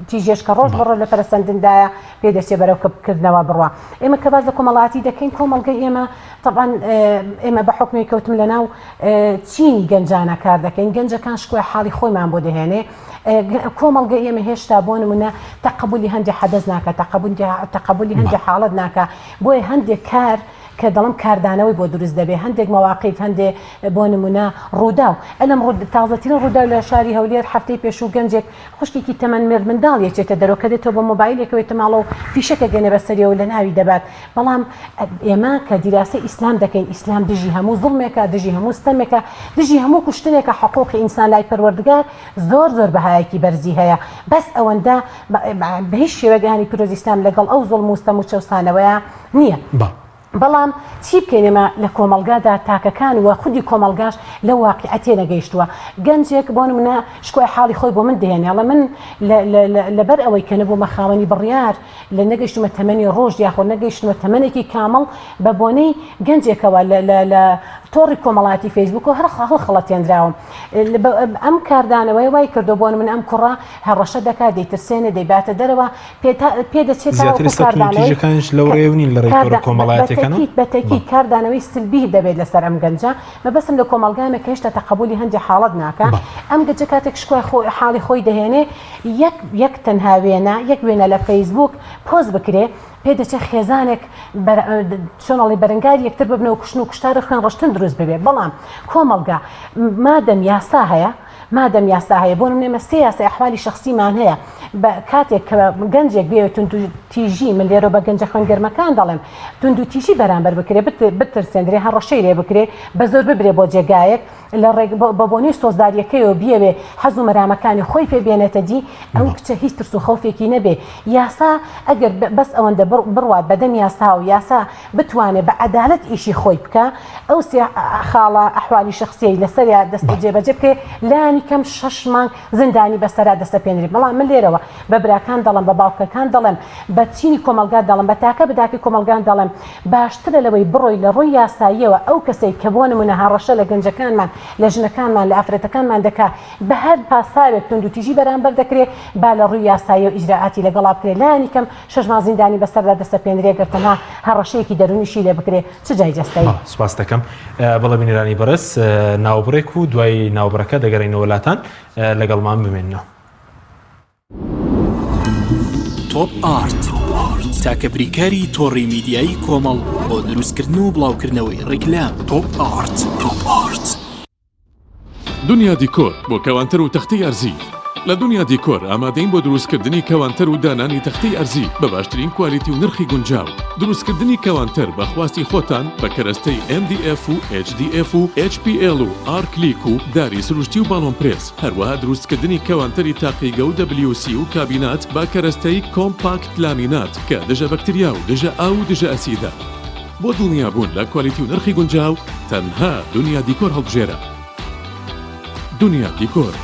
تیژێش کە ڕۆژ بڕۆ لە پەرسەندندایە پێدەچێت بەرەو کەبکردنەوە بڕوا. ئێمە کە باز لە کۆمەڵاتی دەکەین کۆمەڵگەی ئێمە طبعا ئێمە بە حکمی کەوتم لە ناو چینی گەنجانە کار دەکەین گەنجەکان شکوێ حاڵی خۆیمان بۆ دەهێنێ کۆمەڵگە ئێمە هێشتا بۆ نمونە تەقبولی هەندێک حەدەز ناکە تەقبولی هەندێک حاڵەت ناکە بۆیە هەندێک کار کە دەڵم کاردانەوەی بۆ دروست دەبێت هەندێک مەواقیف هەندێک بۆ نمونە ڕووداو ئەلم تازەترین ڕووداو لە شاری هەولێر هەفتەی پێشوو گەنجێک خوشکێکی تەمەن مێرد منداڵ یەکێتە دەرەوە کە دێتەوە بە مۆبایلێکەوەیتە ماڵە و فیشەکە گەنێ بەسەریەوە لە ناوی دەبات. بەڵام ئێمە کە دیراسی ئیسلام دەکەین ئیسلام دژی هەموو زوڵمێکە دژی هەموو ستەمێکە دژی هەموو کوشتنێکە حقوقی ئینسان لای پەروەردگار زۆر بەهایەکی بەرزی هەیە بەس ئەوەندە بە هیچ شێوەگانی پیرۆزی ئیسلام لەگەڵ ئەو زوڵم و ستەم و چەوسانەوەیە نییە. بەڵام چی بکەینەمە لە کۆمەلگادا تاکەکان وە خودی کۆمەلگاش لە واقعەتێ نەگەیشتووە گەنجێک بۆ منە شکۆی حاڵی خۆی بۆ من دێنێڵە من لەبەر ئەوەی کە نەبوو مەخاوەنی بڕیار لە نەگەیشتمە تەمەنی ڕۆژ یاخۆ نەگەیشتمە تەمەنێکی کامەڵ بە بۆنەی گەنجێکەوە لە تۆڕی کۆمەڵاتی فەیسبوک و هەر خەڵەتێنراوم ئەم کاردانەوەی وای کردو بۆن من ئەم کوڕە هەڕەشە دەکات دەیترسێنە دەیباتە دەرەوە پێدەچێتەکانش لەو ڕێونی لە ڕێی کۆمەڵاتەکان بەتەکی کاردانەوەی سلبی دەبێت لەسەر ئەم گەنجە مەبەستم لە کۆمەلگامە کە هێشتا تەقبولی هەندی حاڵەت ناکە ئەم گەنجە کاتێک شکۆی حاڵی خۆی دەهێنێ یەک تەنها وێنە یەک وێنە لە فەیسبوک پۆست بکرێ پێدەچێت خێزانێک چۆنەڵی بەرەنگاری یەکتر ببنە و کوشتن و کوشتارە خوێن ڕشتن دروست ببێت بەڵام کۆمەلگا مادەم یاسا هەیە مادەم یاسا هەیە بۆ نمونێمە سێ یاسای ئەحوالی شخصیمان هەیە بە کاتێک کە گەنجێک بێت تونند و تیژی من لێرە بە گەنجە خوێنگەرمەکان دەڵێم تونند و تیژی بەرامبەر بکرێ بترسێنرێ هەڕەشەی لێ بکرێ بە زۆر ببرێ بۆ جێگایەک لە بە بۆنی سۆزداریەکەیەوە بیەوێ حەز و مەرامەکانی خۆی پێبێنێتە دی ئەو کچە هیچ ترس و خەوفێکی نەبێ یاسا ئەگەر بەس ئەوەندە بڕوات بەدەم یاسا و یاسا بتوانێت بە عەدالەت ئیشی خۆی بکە ئەو سێ خاڵە ئەحوالی شخصیەی لەسەریا دەستە جێبەجێ بکرێ لانی کەم 6 مانگ زندانی بەسەرا دەستە پێێنری بەڵام من لێرەوە بە براکان دەڵم بە باوکەکان دەڵێم بە چینی کۆمەلگا دەڵم بە تاکە بەداکی کۆمەلگان دەڵێم باشترە لەوەی بڕۆی لە ڕووی یاساییەوە ئەو کەسەی کە بۆ نمونە هاڕەشە لە گەنجەکانمان لە ژنەکانمان لە ئافرەتەکانمان دەکا بە هەر پاساوێت تونند و تیژی بەرامبەر دەکرێت با لە ڕووی یاسایی و ئیجراعاتی لەگەڵا بکرێت لانی کەم 6 مانگ زیندانی بەسەردا دەستە پێێنرێ گرتەنها هەڕەشەیەکی دەرونیشی لێ بکرێ چ جای جەستایی سوپاس دەکەم بەڵێ بینێرانی بەرز ناوبڕێک و دوای ناوبڕەکە دەگەڕینەوە وڵاتان لەگەڵمان بمێنەوە تۆپ ئارت تاکە بریکاری تۆڕی میدیایی کۆمەڵ بۆ دروستکردن و بڵاوکردنەوەی ڕیکلام تۆپ ئارت دنیا دیکۆر بۆ کەوانتەر و تەختەی ئەرزی لە دنیا دیکۆر ئامادەین بۆ دروستکردنی کەوانتەر و دانانی تەختەی ئەرزی بە باشترین کوالیتی و نرخی گونجاو دروستکردنی کەوانتەر بە خواستی خۆتان بە کەرەستەی MDF و HDF و HPL و R-Click و داری سروشتی و باڵۆن پرێس هەروەها دروستکردنی کەوانتەری تاقیگە و WC و کابینات با کەرەستەی کۆمپاکت لامینات کە دژە بەکتریا و دژە ئاو و دژە ئەسیدا بۆ دڵنیابوون لە کوالیتی و نرخی گونجاو تەنها دنیا دیکۆر هەڵبژێرە دنیا دیکۆر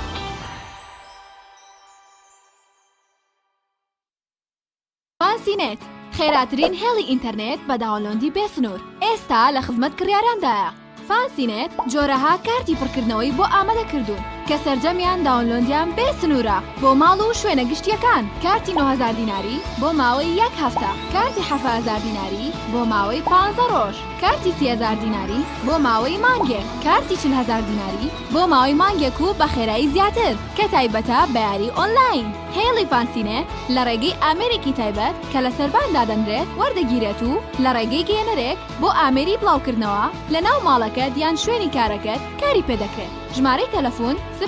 فانسینێت خێراترین هێڵی ئینتەرنێت بە داوەلۆندی بێسنوور ئێستا لە خزمەت کڕیارەندایە فانسینێت جۆرەها کارتی پڕکردنەوەی بۆ ئامادە کردوون کە سەرجەمیان داوەلۆندیان بێسنوورە بۆ ماڵ و شوێنە گشتیەکان کارتی 9000 دیناری بۆ ماوەی 1 هەفتە کارتی 7000 دیناری بۆ ماوەی 15 ڕۆژ کارتی 30000 دیناری بۆ ماوەی مانگێک کارتی 40000 دیناری بۆ ماوەی مانگێک و بە خێرایی زیاتر کە تایبەتە بە یاری ئۆنلاین هێڵی فانسینێت لە ڕێگەی ئامێرێکی تایبەت کە لە سەرباندا دەنرێت وەردەگیرێت و لە ڕێگەی گەێنەرێک بۆ ئامێری بڵاوکردنەوە لە ناو ماڵەکەت یان شوێنی کارەکەت کاری پێدەکرێت ژمارەی تەلەفۆن 0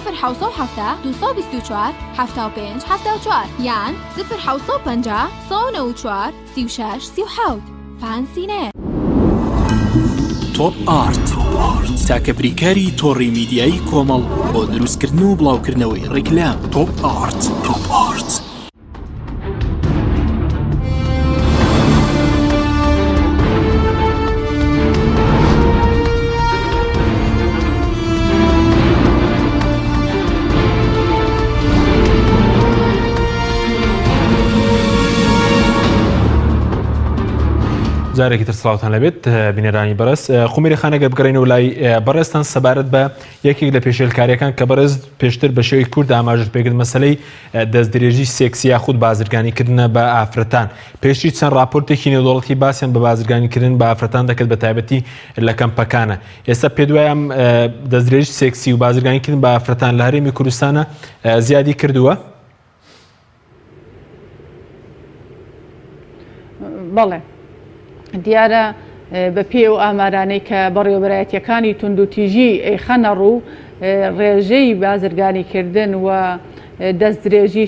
224 75 74 یان 0 194 36 37 فانسینێت تۆپ ئارت تاکە بریکاری تۆڕی میدیایی کۆمەڵ بۆ دروستکردن و بڵاوکردنەوەی ڕیکلام تۆپ ئارت جارێکی تر سڵاوتان لەبێت بینەرانی بەڕێز خومیری خانەگە بگەڕێنەوە لای بەڕێستان سەبارەت بە یەکێک لە پێشێلکاریەکان کە بەڕێز پێشتر بە شێوەی کورد ئاماژت پێکرد مەسەلەی دەستدرێژی سێکسی یاخود بازرگانیکردنە بە ئافرەتان پێشتری چەند راپۆرتێکی نێودەوڵەتی باسییان بە بازرگانیکردن بە ئافرەتان دەکرد بە تایبەتی لە کەمپەکانە ئێستا پێدوایە دەستدرێژی سێکسی و بازرگانیکردن بە ئافرەتان لە هەرێمی کوردستانە زیادی کردووە؟ بەڵێ دیارە بە پێ و ئامارانەی کە بەڕێوەبەرایەتیەکانی تونند و تیژی ئەیخەنە ڕوو ڕێژەی بازرگانیکردن و دەستدرێژی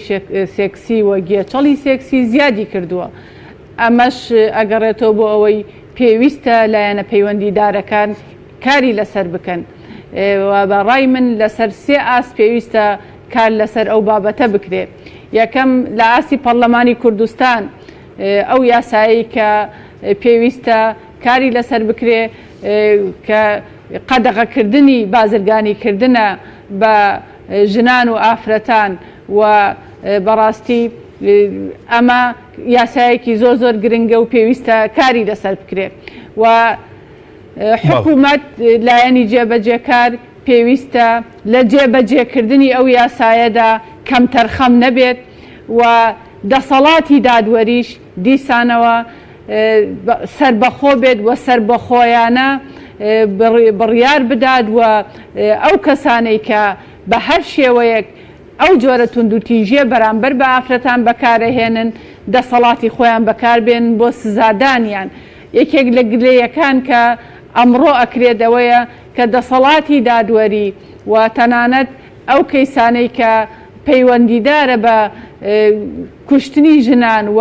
سێکسی و گێچەڵی سێکسی زیادی کردووە ئەمەش ئەگەڕێتەوە بۆ ئەوەی پێویستە لایەنە پەیوەندیدارەکان کاری لەسەر بکەن بە ڕای من لەسەر سێ ئاس پێویستە کار لەسەر ئەو بابەتە بکرێت یەکەم لە ئاسی پەرلەمانی کوردستان ئەو یاسایی کە پێویستە کاری لەسەر بکرێ کە قەدەغەکردنی بازرگانیکردنە بە ژنان و ئافرەتان و بەڕاستی ئەمە یاسایەکی زۆر گرنگە و پێویستە کاری لەسەر بکرێت و حکوومەت لایەنی جێبەجێکار پێویستە لە جێبەجێکردنی ئەو یاسایەدا کەم تەرخەم نەبێت و دەسەڵاتی دادوەریش دیسانەوە سربەخۆ بێت و سربەخۆیانە بڕیار بدات و ئەو کەسانەی کە بە هەر شێوەیەک ئەو جۆرە توندوتیژیە بەرامبەر بە ئافرەتان بەکارەهێنن دەسەڵاتی خۆیان بەکاربێن بۆ سزادانیان. یەکێک لە گلەیەکان کە ئەمڕۆ ئەکرێتەوەیە کە دەسەڵاتی دادوەری و تەنانەت ئەو کەیسانەی کە پەیوەندیدارە بە کوشتنی ژنان و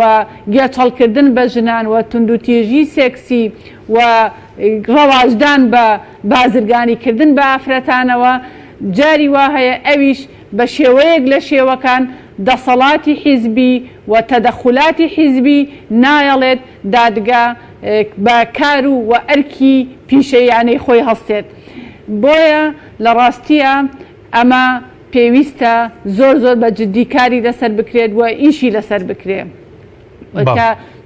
گێچەڵکردن بە ژنان و توندوتیژی سێکسی و ڕەواژدان بە بازرگانیکردن بە ئافرەتانەوە جاری وا هەیە ئەویش بە شێوەیەک لە شێوەکان دەسەڵاتی حیزبی و تەدەخولاتی حیزبی نایەڵێت دادگا بە کار و ئەرکی پیشەیانەی خۆی هەستێت. بۆیە لە ڕاستیە ئەمە پێویستە زۆر بە جددیکاری لەسەر بکرێت و ئیشی لەسەر بکرێت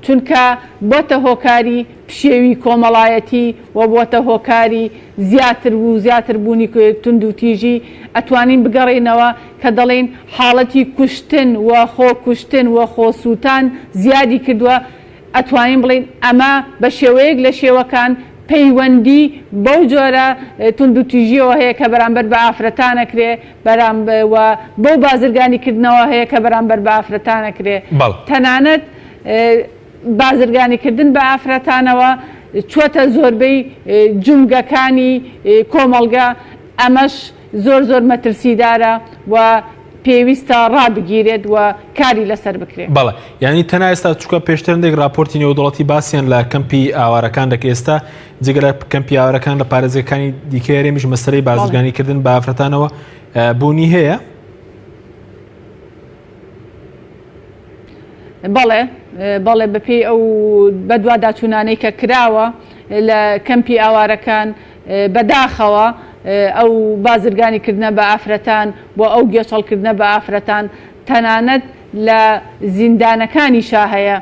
چونکە بۆتە هۆکاری پشێوی کۆمەڵایەتی و بۆتە هۆکاری زیاتر بوونی توندوتیژی ئەتوانین بگەڕێنەوە کە دەڵێن حاڵەتی کوشتن و خۆکوشتن و خۆسووتان زیادی کردووە ئەتوانین بڵین ئەمە بە شێوەیەک لە شێوەکان پەیوەندی بەو جۆرە توندوتیژیەوە هەیە کە بەرامبەر بە ئافرەتانەکرێ و بۆ بازرگانیکردنەوە هەیە کە بەرامبەر بە ئافرەتانەکرێ تەنانەت بازرگانیکردن بە ئافرەتانەوە چوەتە زۆربەی جومگەکانی کۆمەڵگا ئەمەش زۆر مەترسیدارە و پێویستە ڕابگیرێت و کاری لەسەر بکرێت. بەڵێ یعنی تەنها ئێستا چووکە پێشترندێک راپۆرتی نێودوڵەتی باسییان لە کەمپی ئاوارەکان دەکە ئێستا جگە لە کەمپی ئاوارەکان لە پارێزەکانی دیکە هەرێمیش مەسەلەی بازرگانیکردن بە ئافرەتانەوە بوونی هەیە؟ بەڵێ بەپێی ئەو بەدوا داچوونانەی کە کراوە لە کەمپی ئاوارەکان بەداخەوە ئەو بازرگانیکردنە بە ئافرەتان بۆ ئەو گێچەڵکردنە بە ئافرەتان تەنانەت لە زیندانەکانیشا هەیە.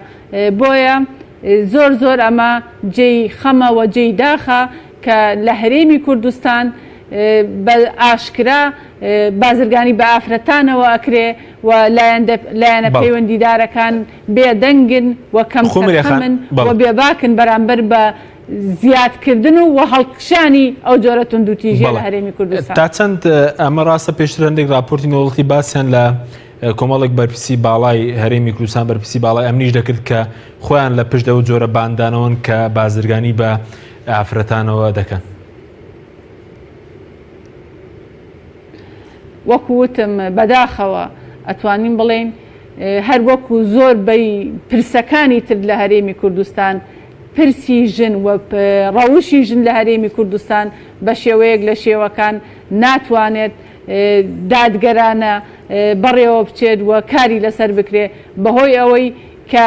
بۆیە زۆر ئەمە جێی خەمە و جێی داخە کە لە هەرێمی کوردستان بە ئاشکرا بازرگانی بە ئافرەتانەوە ئەکرێ و لایەنە پەیوەندیدارەکان بێدەنگن و کەم تەرخەمن و بێباکن بەرامبەر بە زیادکردن و هەڵکشانی ئەو جۆرە توندوتیژیە لە هەرێمی کوردستان. تا چەند ئەمە ڕاستە پێشترندێک راپۆرتی نێودوڵەتی باسییان لە کۆمەڵێک بەرپرسی باڵای هەرێمی کوردستان بەرپرسی باڵای ئەمنیش دەکرد کە خۆیان لە پشت ئەو جۆرە باندانەوەن کە بازرگانی بە ئافرەتانەوە دەکەن. وەکو وتم بەداخەوە ئەتوانین بڵێن هەر وەکو زۆر بەی پرسەکانی تر لە هەرێمی کوردستان پرسی ژن و ڕەوشی ژن لە هەرێمی کوردستان بە شێوەیەک لە شێوەکان ناتوانێت دادگەرانە بەڕێوە بچێت و کاری لەسەر بکرێ بەهۆی ئەوەی کە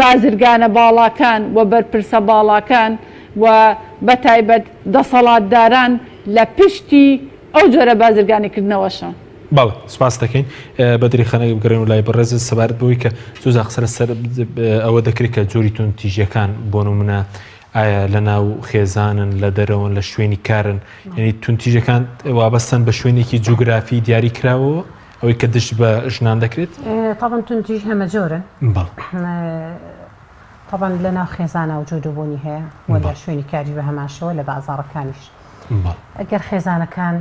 بازرگانە باڵاکان و بەرپرسە باڵاکان و بەتایبەت دەسەڵاتداران لە پشتی ئەو جۆرە بازرگانیکردنەوەشە. بەڵێ سوپاس دەکەین بەدری خەنەی بگەڕێن و لای بەڕێز سەبارەت بەوەی کە زۆر قسە سەر ئەوە دەکرێت کە جۆری توندوتیژیەکان بۆ نمونە ئایا لە ناو خێزانن لە دەرەوەن لە شوێنی کارن یعنی توندوتیژیەکان وابەستن بە شوێنێکی جوگرافی دیاری کراوەوە ئەوەی کە دشت بە ژنان دەکرێت؟ طبعا توندوتیژ هەمە جۆرن طبعا لە ناو خێزانە و جودوبوونی هەیە و لە شوێنی کاری بە هەماشەوە لە بازاڕەکانیش. ئەگەر خێزانەکان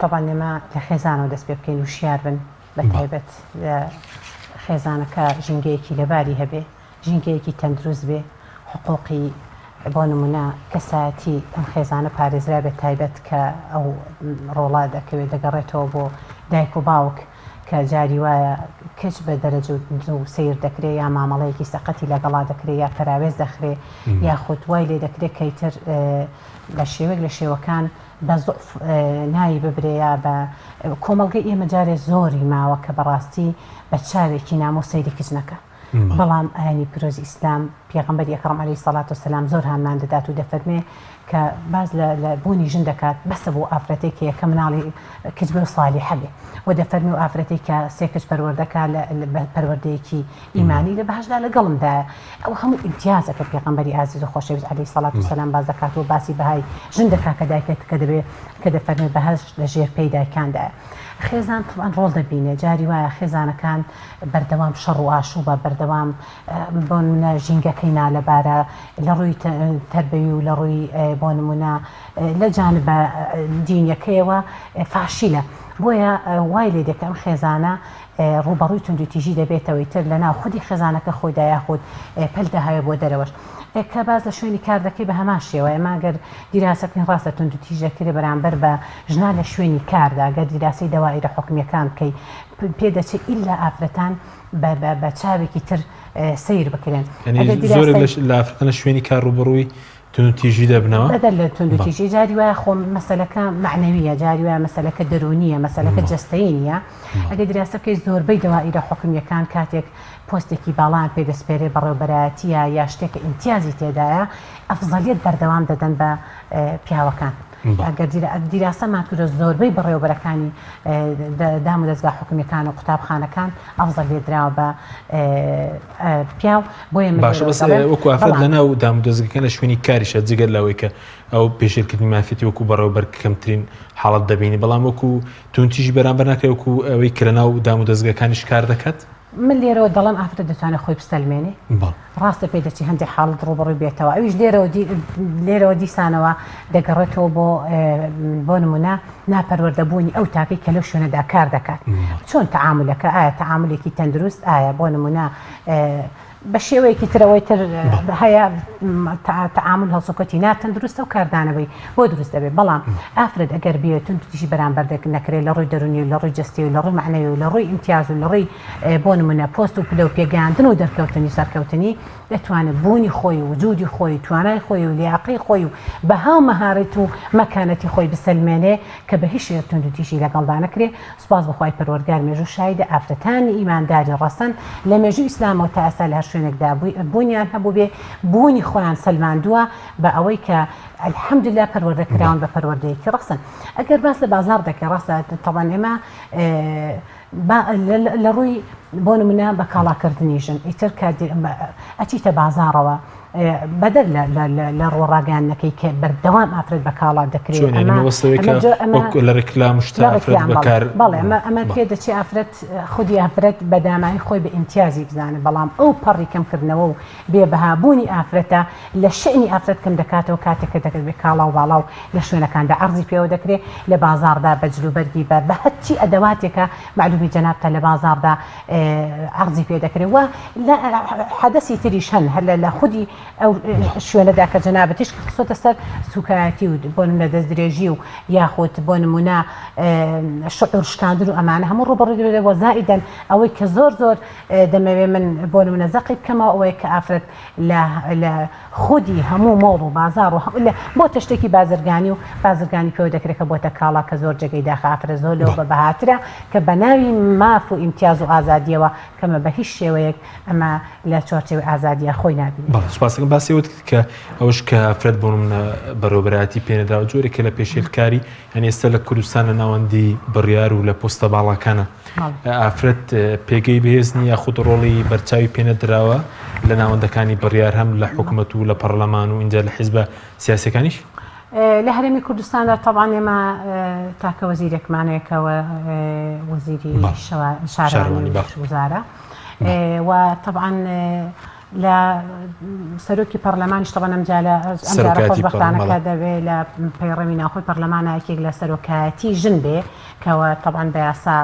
طبعا نێمە لە خێزانەوە دەست پێ بکەین و شیار بن بە تایبەت خێزانەکە ژینگەیەکی لەباری هەبێ ژینگەیەکی تەندروست بێ حقوقی بۆ نمونە کەسایەتی ئەم خێزانە پارێزرا بێت تایبەت کە ئەو ڕۆڵا دەکەوێت دەگەڕێتەوە بۆ دایک و باوک کە جاری وایە کەچ بە دەرەجە و سیر دەکرێت یا مامەڵەیەکی سەقەتی لەگەڵا دەکرێت یا پەراوێز دەخرێت یا خۆتوای لێ دەکرێت کەیتر لە شێوەیەک لە شێوەکان بە ناوی ببرێە بە کۆمەڵگەی ئێمە جارێ زۆری ماوە کە بەڕاستی بە چاوێکی نامۆ سەیری کچنەکە بەڵام ئاینی پیرۆزی ئیسلام پێغەمبەری ئەکرەم عەلەیهی سەڵات وسەلام زۆر هامان دەدات و دەفەرمێ کە باز لە بوونی ژن دەکات بەسە بۆ ئافرەتێک کە یەکەم مناڵی کچ بێ و سالیحە بێ و دەفەرمێ و ئافرەتێک کە سێ کچ پەروەردەکات لە پەروەردەیەکی ئیمانی لە بەهەشدا لەگەڵمدایە ئەو هەموو ئیمتیازەکە پێغەمبەری ئازیز و خۆشەویست عەلەیهی سەڵات وسەلام باز دەکات و باسی بەهای ژن دەکات کە دایکێک کە دەبێت کە دەفەرمێ بەهەشت لە ژێر پێی دایکاندایە. خێزان طبعاً ڕۆڵ دەبینێ جاری وایە خێزانەکان بەردەوام شەڕ و ئاشوبە بەردەوام بۆ نمونە ژینگەکەی نالەبارە لە ڕووی تەربەوی و لە ڕووی بۆ نمونە لە جانبە دینیەکەیەوە فاشیلە بۆیە وای لێ دەکەم خێزانە ڕوبەڕووی توندوتیژی دەبێتەوەی تر لە ناو خودی خێزانەکە خۆیدا یاخود پەلدەهایە بۆ دەرەوەش کە باز لە شوێنی کار دەکەی بە هەمان شێوە ئێماگەر دیراسەکەین ڕاستە توندوتیژەکرێ بەرامبەر بە ژنان لە شوێنی کاردا گەر دیراسی دەوائیرە حکومیەکان بکەی پێدەچێت ئیلا ئافرەتان بە چاوێکی تر سیر بکرێن زۆر لە ئافرەتان لە شوێنی کار ڕوبەڕووی توندوتیژی دەبنەوە بەدەر لە توندوتیژی جاری وایە خۆ مەسەلەکە معنەویە جاری وایە مەسەلەکە دەرونیە مەسەلەکە جەستەیی نیە ئەگەر دیراسەکەی زۆربەی دەوائیرە حکومیەکان کاتێک پۆستێکی باڵان پێدەسپێرێ بەڕێوەبەرایەتیە یا شتێکە ئیمتیازی تێدایە ئەفزەلیەت بەردەوام دەدەن بە پیاوەکان ئەگەر دیراسەمان کردە زۆربەی بەڕێوەبەرەکانی دام و دەستگا حکومیەکان و قوتابخانەکان ئەفزەلیەت درراوە بە پیاو بۆیە باشە بەس وەکو ئافرەت لەناو دام و دەستگاکان لە شوێنی کاریشە جگەر لەوەی کە ئەو پێشێرکردنی مافێتی وەکو بەڕێوەبەر کەمترین حاڵەت دەبینی بەڵام وەکو توندوتیژی بەرامبەر ناکرێت وەکو ئەوەی کە لەناو دام و دەستگاکانیش کار دەکات من لێرەوە دەڵم ئافرەت دەتوانێت خۆی بستەلمێنێ ڕاستە پێ دەچی هەندێک حاڵت ڕوبەڕووی بێتەوە ئەویش لێرەوە دیسانەوە دەگەڕێتەوە بۆ نمونە ناپەروەردەبوونی ئەو تاکەی کە لەو شوێنەدا کار دەکات چۆن تەعاملەکە ئایا تەعاملێکی تەندروست ئایا بۆ نمونە بە شێوەیەکی ترەوەی تر هەیە تەعامل هەڵسوکەتی ناتەندروستە و کاردانەوەی بۆ دروست دەبێت بەڵام ئافرەت ئەگەر بێت توندوتیژی بەرامبەر نەکرێت لە ڕووی دەرونی و لە ڕووی جەستی و لە ڕووی معنەوی و لە ڕووی ئیمتیاز و لە ڕووی بۆ نمونە پۆست و پلە و پێگەیاندن و دەرکەوتنی سەرکەوتنی دەتوانێت بوونی خۆی و وجودی خۆی توانای خۆی و لیاقەی خۆی و بە هاو مەهارەت و مەکانەتی خۆی بسەلمێنێ کە بە هیچ شێوەیەک توندوتیژی لەگەڵدا نەکرێت سوپاس بەخوای پەروەردگار مێژوو شایدە ئافرەتانی ئیمانداری ڕەسەن لە مێژووی ئیسلامەوە تا ئێستا لە هەر شوێنێکدا بوونیان هەبوو بێ بوونی خۆیان سەلماندووە بە ئەوەی کە الحەمدوللا پەروەردەکراون بە پەروەردەیەکی ڕەسەن ئەگەر باس لە بازار دەکەی ڕاستە تەڵەن ئێمە لە ڕووی بۆ نمونە بە کاڵاکردنی ژن ئیتر ئەچیتە بازارەوە بەدەر لە ڕۆڕاگەیانەکەی کە بەردەوام ئافرەت بە کاڵا دەکرێت لە ڕێکلام بەڵێ ئەمە پێ دەچێ ئافرەت خودی ئافرەت بەدامایی خۆی بە ئیمتیازی بزانێت بەڵام ئەو پەڕی کەمکردنەوە و بێبەهابوونی ئافرەتە لە شەئنی ئافرەت کەم دەکاتەوە کاتێککە دەکرێت بێ کاڵا و باڵا و لە شوێنەکاندا عەرزی پێوە دەکرێت لە بازاردا بە جلوبەرگی بە هەرچی ئەدەواتێکە معلومی جەنابتە لە بازاردا عەرزی پێ دەکرێت وە لە حەدەسی تریش هەن هەر لە خودی ئەو شوێنەدا کە جەنابەتیش قسۆتە سەر سوکایەتی و بۆ نمونە دەستدرێژی و یاخود بۆ نمونە شعور شکاندن و ئەمانە هەموو ڕوبەڕووی دەبێت وە زائیدەن ئەوەی کە زۆر دەمەوێت من بۆ نمونە زەقی بکەمەوە ئەوەیە کە ئافرەت لە خودی هەموو مۆڵ و بازار و بۆ تشتێکی بازرگانی پێوە دەکرێت کە بۆتە کاڵا کە زۆر جێگەی داخە ئافرەت زۆر لەوە بە بەهاترە کە بە ناوی ماف و ئیمتیاز و ئازادیەوە کەمە بە هیچ شێوەیەک ئەمە لە چۆرچێوەی ئازادیە خۆی نابینێت باسیوت کە ئەوش کە ئافرەت بۆ نمونە بەڕێوەبەرایەتی پێنەدراوە جۆرێکە لە پێشێلکاری هەنی ئێستا لە کوردستان لە ناوەندی بڕیار و لە پۆستە باڵەکانە ئافرەت پێگەی بەهێزنی یاخود ڕۆڵی بەرچاوی پێنەدراوە لە ناوەندەکانی بڕیار هەم لە حکوومەت و لە پەرلەمان و اینجا لە حیزبە سیاسەکانیش لە هەرێمی کوردستاندا تەبان ئێمە تاکە وەزیرێکمانەیەکەوە وەزیری شارەوانی وزارە و طبعاً لە سەرۆکی پەرلەمانیش تەبەن ئەمجارە خۆشبەختانەکە دەبێت لە پەیڕەوی ناوخۆی پەرلەمانایەکێک لە سەرۆکایەتی ژن بێ کەوە تەبەن بە یاسا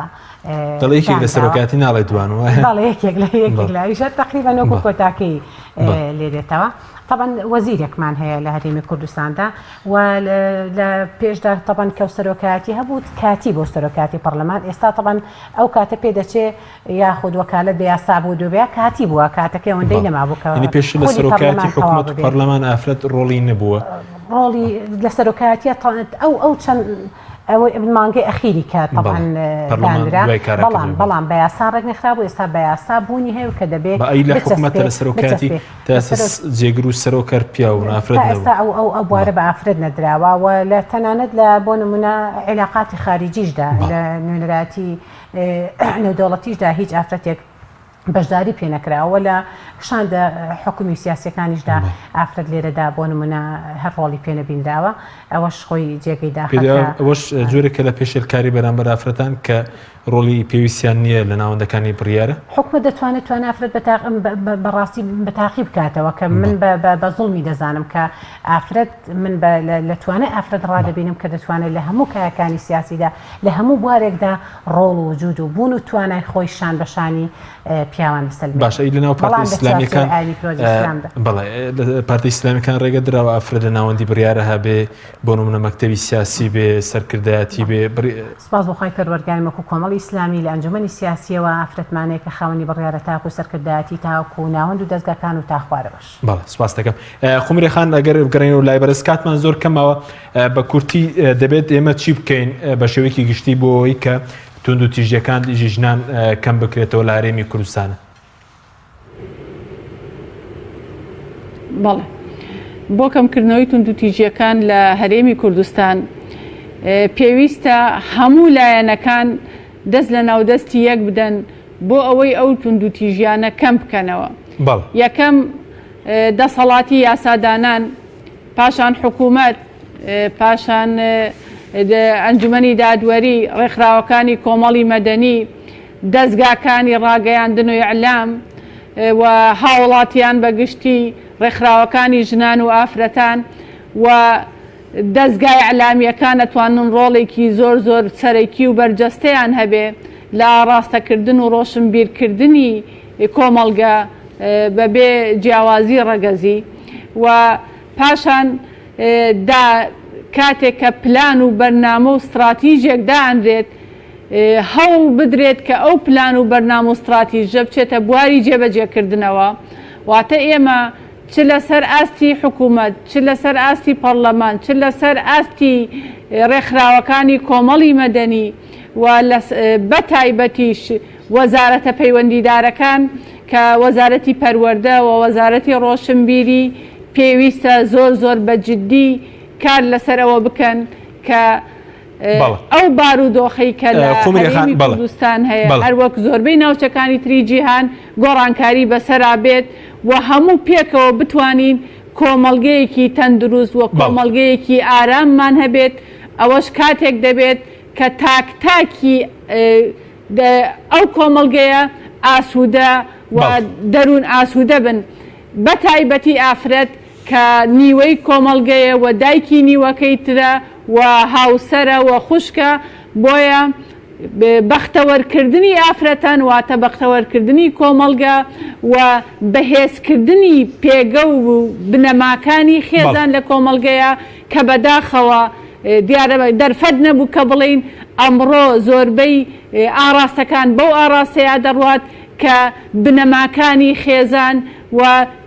دەڵێکێک لە سەرۆکاتی ناڵێت دوانەوە بەڵێ یەکێک لە ئیشە تەقریبەن وەکو کۆتاکەی لێ دێتەوە طبعا وەزیرێکمان هەیە لە هەرێمی کوردستاندا و لە پێشدا طبعا کە سەرۆکایەتی هەبوو کاتی بۆ سەرۆکاتی پەرلەمان ئێستا طبعا ئەو کاتە پێ دەچێ یاخود وەکالەت بە یاسا بوو دووبێ کاتی بووە کاتەکەی ئەوەندەی نەمابووکەوە پێش لە سەرۆکایەتی حکوومەت و پەرلەمان ئافرەت ڕۆڵی نەبووە ڕۆڵی لە سەرۆکایەتیە ئەو چەند مانگەی ئەخیری کە تەبعاً دانرا بەڵام بە یاسا ڕێک نەخرابوو ئێستا بە یاسا بوونی هەیە کە دەبێت لە حکوومەتە لە سەرۆکاتی جێگر و سەرۆکەر پیا و نافرەت ئێستا ئەو بوارە بە ئافرەت نەدراوە و لە تەنانەت لە بۆ نمونە عێلاقاتی خارجیشدا لە نوێنەراتی نێودەوڵەتیشدا هیچ ئافرەتێک بەشداری پێ نەکراوە لە شاندا حکومی سیاسەکانیشدا ئافرەت لێرەدا بۆ نمونە هەر ڕۆڵی پێ نەبیندراوە ئەوەش خۆی جێگەی داخە ئەوەش جۆرێکە لە پێشێلکاری بەرامبەر ئافرەتان کە ڕۆڵی پێویستیان نییە لە ناوەندەکانی بڕیارە حکومە دەتوانێت ئافرەت بەڕاستی بەتاقی بکاتەوە کە من بە زوڵمی دەزانم کە ئافرەت من لە توانە ئافرەت ڕادەبینم کە دەتوانێت لە هەموو کایەکانی سیاسیدا لە هەموو بوارێکدا ڕۆڵ و وجود و بوون و توانای خۆی شان بەشانی پیاوان لەسەر باشە لە ناو پارتی ئیسلامیەکان بەڵێ پارتی ئیسلامیەکان ڕێگە درراوە ئافرەت لە ناوەندی بڕیارە هەبێ بۆ نمونە مەکتەبی سیاسی بێ سەرکردایەتی بێ سپاس بۆخوای پەروەردگاری وەکو کۆمەڵی ئیسلامی لە ئەنجومەنی سیاسیەوە ئافرەتمانەیە کە خاوەنی بڕیارە تاکو و سەرکردایەتی تاکو و ناوەند و دەستگاکان و تاخوارە باش. بەڵێ سپاس دەکەم. خومری خان ئەگەر بگەڕێنەوە و لای بەرز کاتمان زۆر کەمەوە بە کورتی دەبێت ئێمە چی بکەین بە شێوەیەکی گشتی بۆ ئەوەی کە تونند و تیژیەکان ژنان کەم بکرێتەوە لە هەرێمی کوردستانە؟ بەڵێ بۆ کەمکردنەوەی تونند و تیژیەکان لە هەرێمی کوردستان پێویستە هەموو لایەنەکان دەست لە ناودەستی یەک بدەن بۆ ئەوەی ئەو تونند و تیژیانە کەم بکەنەوە. یەکەم دەسەڵاتی یاسادانان، پاشان حکوومەت، پاشان ئەنجومەنی دادوەری، ڕێکخراوەکانی کۆمەڵی مەدەنی، دەستگاکانی ڕاگەیاندن و ئیعلام و هاوڵاتیان بەگشتی ڕێکخراوەکانی ژنان و ئافرەتان و دەستگای ئەعلامیەکان ئەتوانن ڕۆڵێکی زۆر زۆر سەرەکی و بەرجەستەیان هەبێ لە ئاڕاستەکردن و ڕۆشنبیرکردنی کۆمەڵگە بەبێ جیاوازی ڕەگەزی و پاشان کاتێک کە پلان و بەرنامە و استراتیژێک دانرێت هەوڵ بدرێت کە ئەو پلان و بەرنامە و استراتیژە بچێتە بواری جێبەجێکردنەوە. واتە ئێمە چ لەسەر ئاستی حکوومەت، چ لەسەر ئاستی پەرلەمان، چ لەسەر ئاستی ڕێکخراوەکانی کۆمەڵی مەدەنی و بە تایبەتیش وەزارەتە پەیوەندیدارەکان کە وەزارەتی پەروەردە و وەزارەتی ڕۆشنبیری پێویستە زۆر زۆر بەجددی کار لەسەرەوە بکەن کە ئەو بارودۆخەی کە لە هەرێمی کوردستان هەیە هەروەک زۆربەی ناوچەکانی تری جیهان گۆڕانکاری بەسەرا بێت و هەموو پێکەوە بتوانین کۆمەڵگەیەکی تەندروست و کۆمەڵگەیەکی ئاراممان هەبێت. ئەوەش کاتێک دەبێت کە تاکتاکی ئەو کۆمەڵگەیە ئاسوودە و دەروون ئاسوودە بن، بە تایبەتی ئافرەت کە نیوەی کۆمەڵگەیە و دایکی نیوەکەی ترە و هاوسەرە و خوشکە. بۆیە بەختەوەرکردنی ئافرەتان واتە بەختەوەرکردنی کۆمەڵگە و بەهێزکردنی پێگە و بنەماکانی خێزان لە کۆمەڵگەیە کە بەداخەوە دیارە دەرفەت نەبوو کە بڵین ئەمڕۆ زۆربەی ئاراستەکان بەو ئاراستەیە دەڕوات کە بنەماکانی خێزان و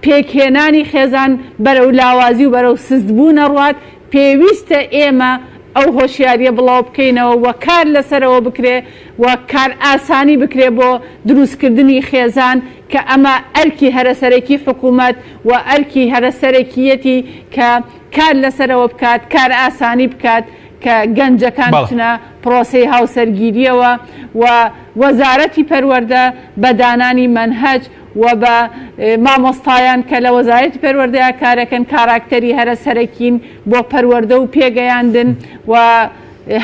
پێکهێنانی خێزان بەرەو لاوازی و بەرەو سستبوو نەڕوات. پێویستە ئێمە ئەو هۆشیاریە بڵاو بکەینەوە و کار لەسەرەوە بکرێ و کار ئاسانی بکرێ بۆ دروستکردنی خێزان کە ئەمە ئەرکی هەرەسەرەکی حکوومەت و ئەرکی هەرەسەرەکیەتی کە کار لەسەرەوە بکات، کار ئاسانی بکات کە گەنجەکان بچنە پرۆسەی هاوسەرگیریەوە و وەزارەتی پەروەردە بە دانانی مەنهەج و بە مامۆستایان کە لە وەزارەتی پەروەردەیە کارەکەن کاراکتەری هەرەسەرەکین بۆ پەروەردە و پێگەیاندن و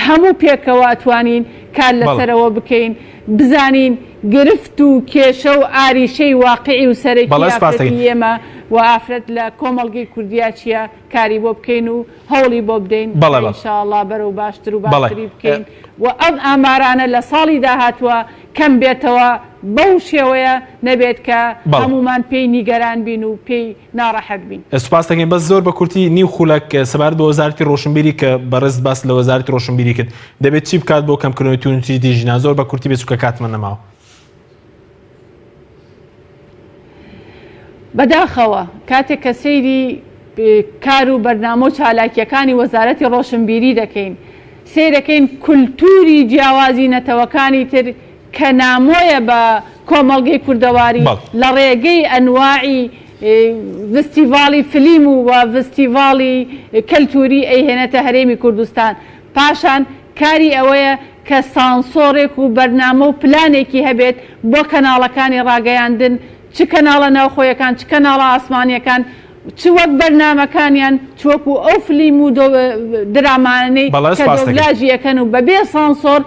هەموو پێکەوە ئەتوانین کار لەسەرەوە بکەین، بزانین گرفت و کێشە و ئاریشەی واقعی و سەرەکی ئافرەتی ئێمە و ئافرەت لە کۆمەڵگەی کوردیا چیە کاری بۆ بکەین و هەوڵی بۆ بدەین ئینشاءڵڵا بەرەو باشتر و باشتری بکەین و ئەم ئامارانە لە ساڵی داهاتوە کەم بێتەوە بەو شێوەیە نەبێت کە هەمومان پێی نیگەران بین و پێی ناڕەحەت بین. سوپاس دەکەین. بەس زۆر بە کورتی نیو خولەک سەبارەت بە وەزارەتی ڕۆشنبیری کە بەڕێز باس لە وەزارەتی ڕۆشنبیری کرد دەبێت چی بکات بۆ کەمکردنەوەی توندوتیژی ژنان؟ زۆر بە کورتی بێت چونکە کاتمان نەماوە. بەداخەوە کاتێک کە سەیری کار و بەرنامە و چالاکیەکانی وەزارەتی ڕۆشنبیری دەکەین، سیرەکەین کولتوری جیاوازی نەتەوەکانی تر کە نامۆیە بە کۆمەڵگەی کوردەواری لە ڕێگەی ئەنواعی فستیڤاڵی فلیم و فستیڤاڵی کەلتوری ئەیهێنێتە هەرێمی کوردستان. پاشان کاری ئەوەیە کە سانسۆڕێک و بەرنامە و پلانێکی هەبێت بۆ کەناڵەکانی ڕاگەیاندن، چ کەناڵە ناوخۆیەکان، چ کەناڵە ئاسمانیەکان، چ وەک بەرنامەکانیان چوەکو ئەو فلیم و درامانەی کە دۆبلاژی ئەەکەن و بەبێ سانسۆر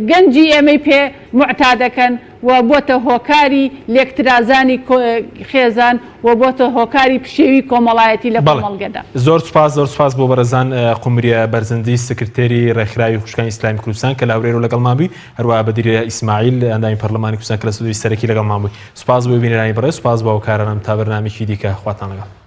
گەنجی ئێمەی پێ معتادەکەن و بۆتە هۆکاری لێکترازانی خێزان و بۆتە هۆکاری پشێوی کۆمەڵایەتی لە کۆمەڵگەدا. زۆر سپاس بۆ بەرەزان قومریە بەرزەندی سکرتێری ڕێکخراوی خوشکانی ئیسلامی کوردستان کە لاورێر و لەگەڵمان بووی، هەروەها بەدیرە ئیسماعیل ئەندامی پەرلەمانی کوردستان کە لە سودوی سەرەکی لەگەڵمان بووی. سوپاس بۆ بینەرانی بەڕێز، سوپاس بۆ ئەو کارانم تا بەرنامێکی دیکە خواتان لەگەڵ.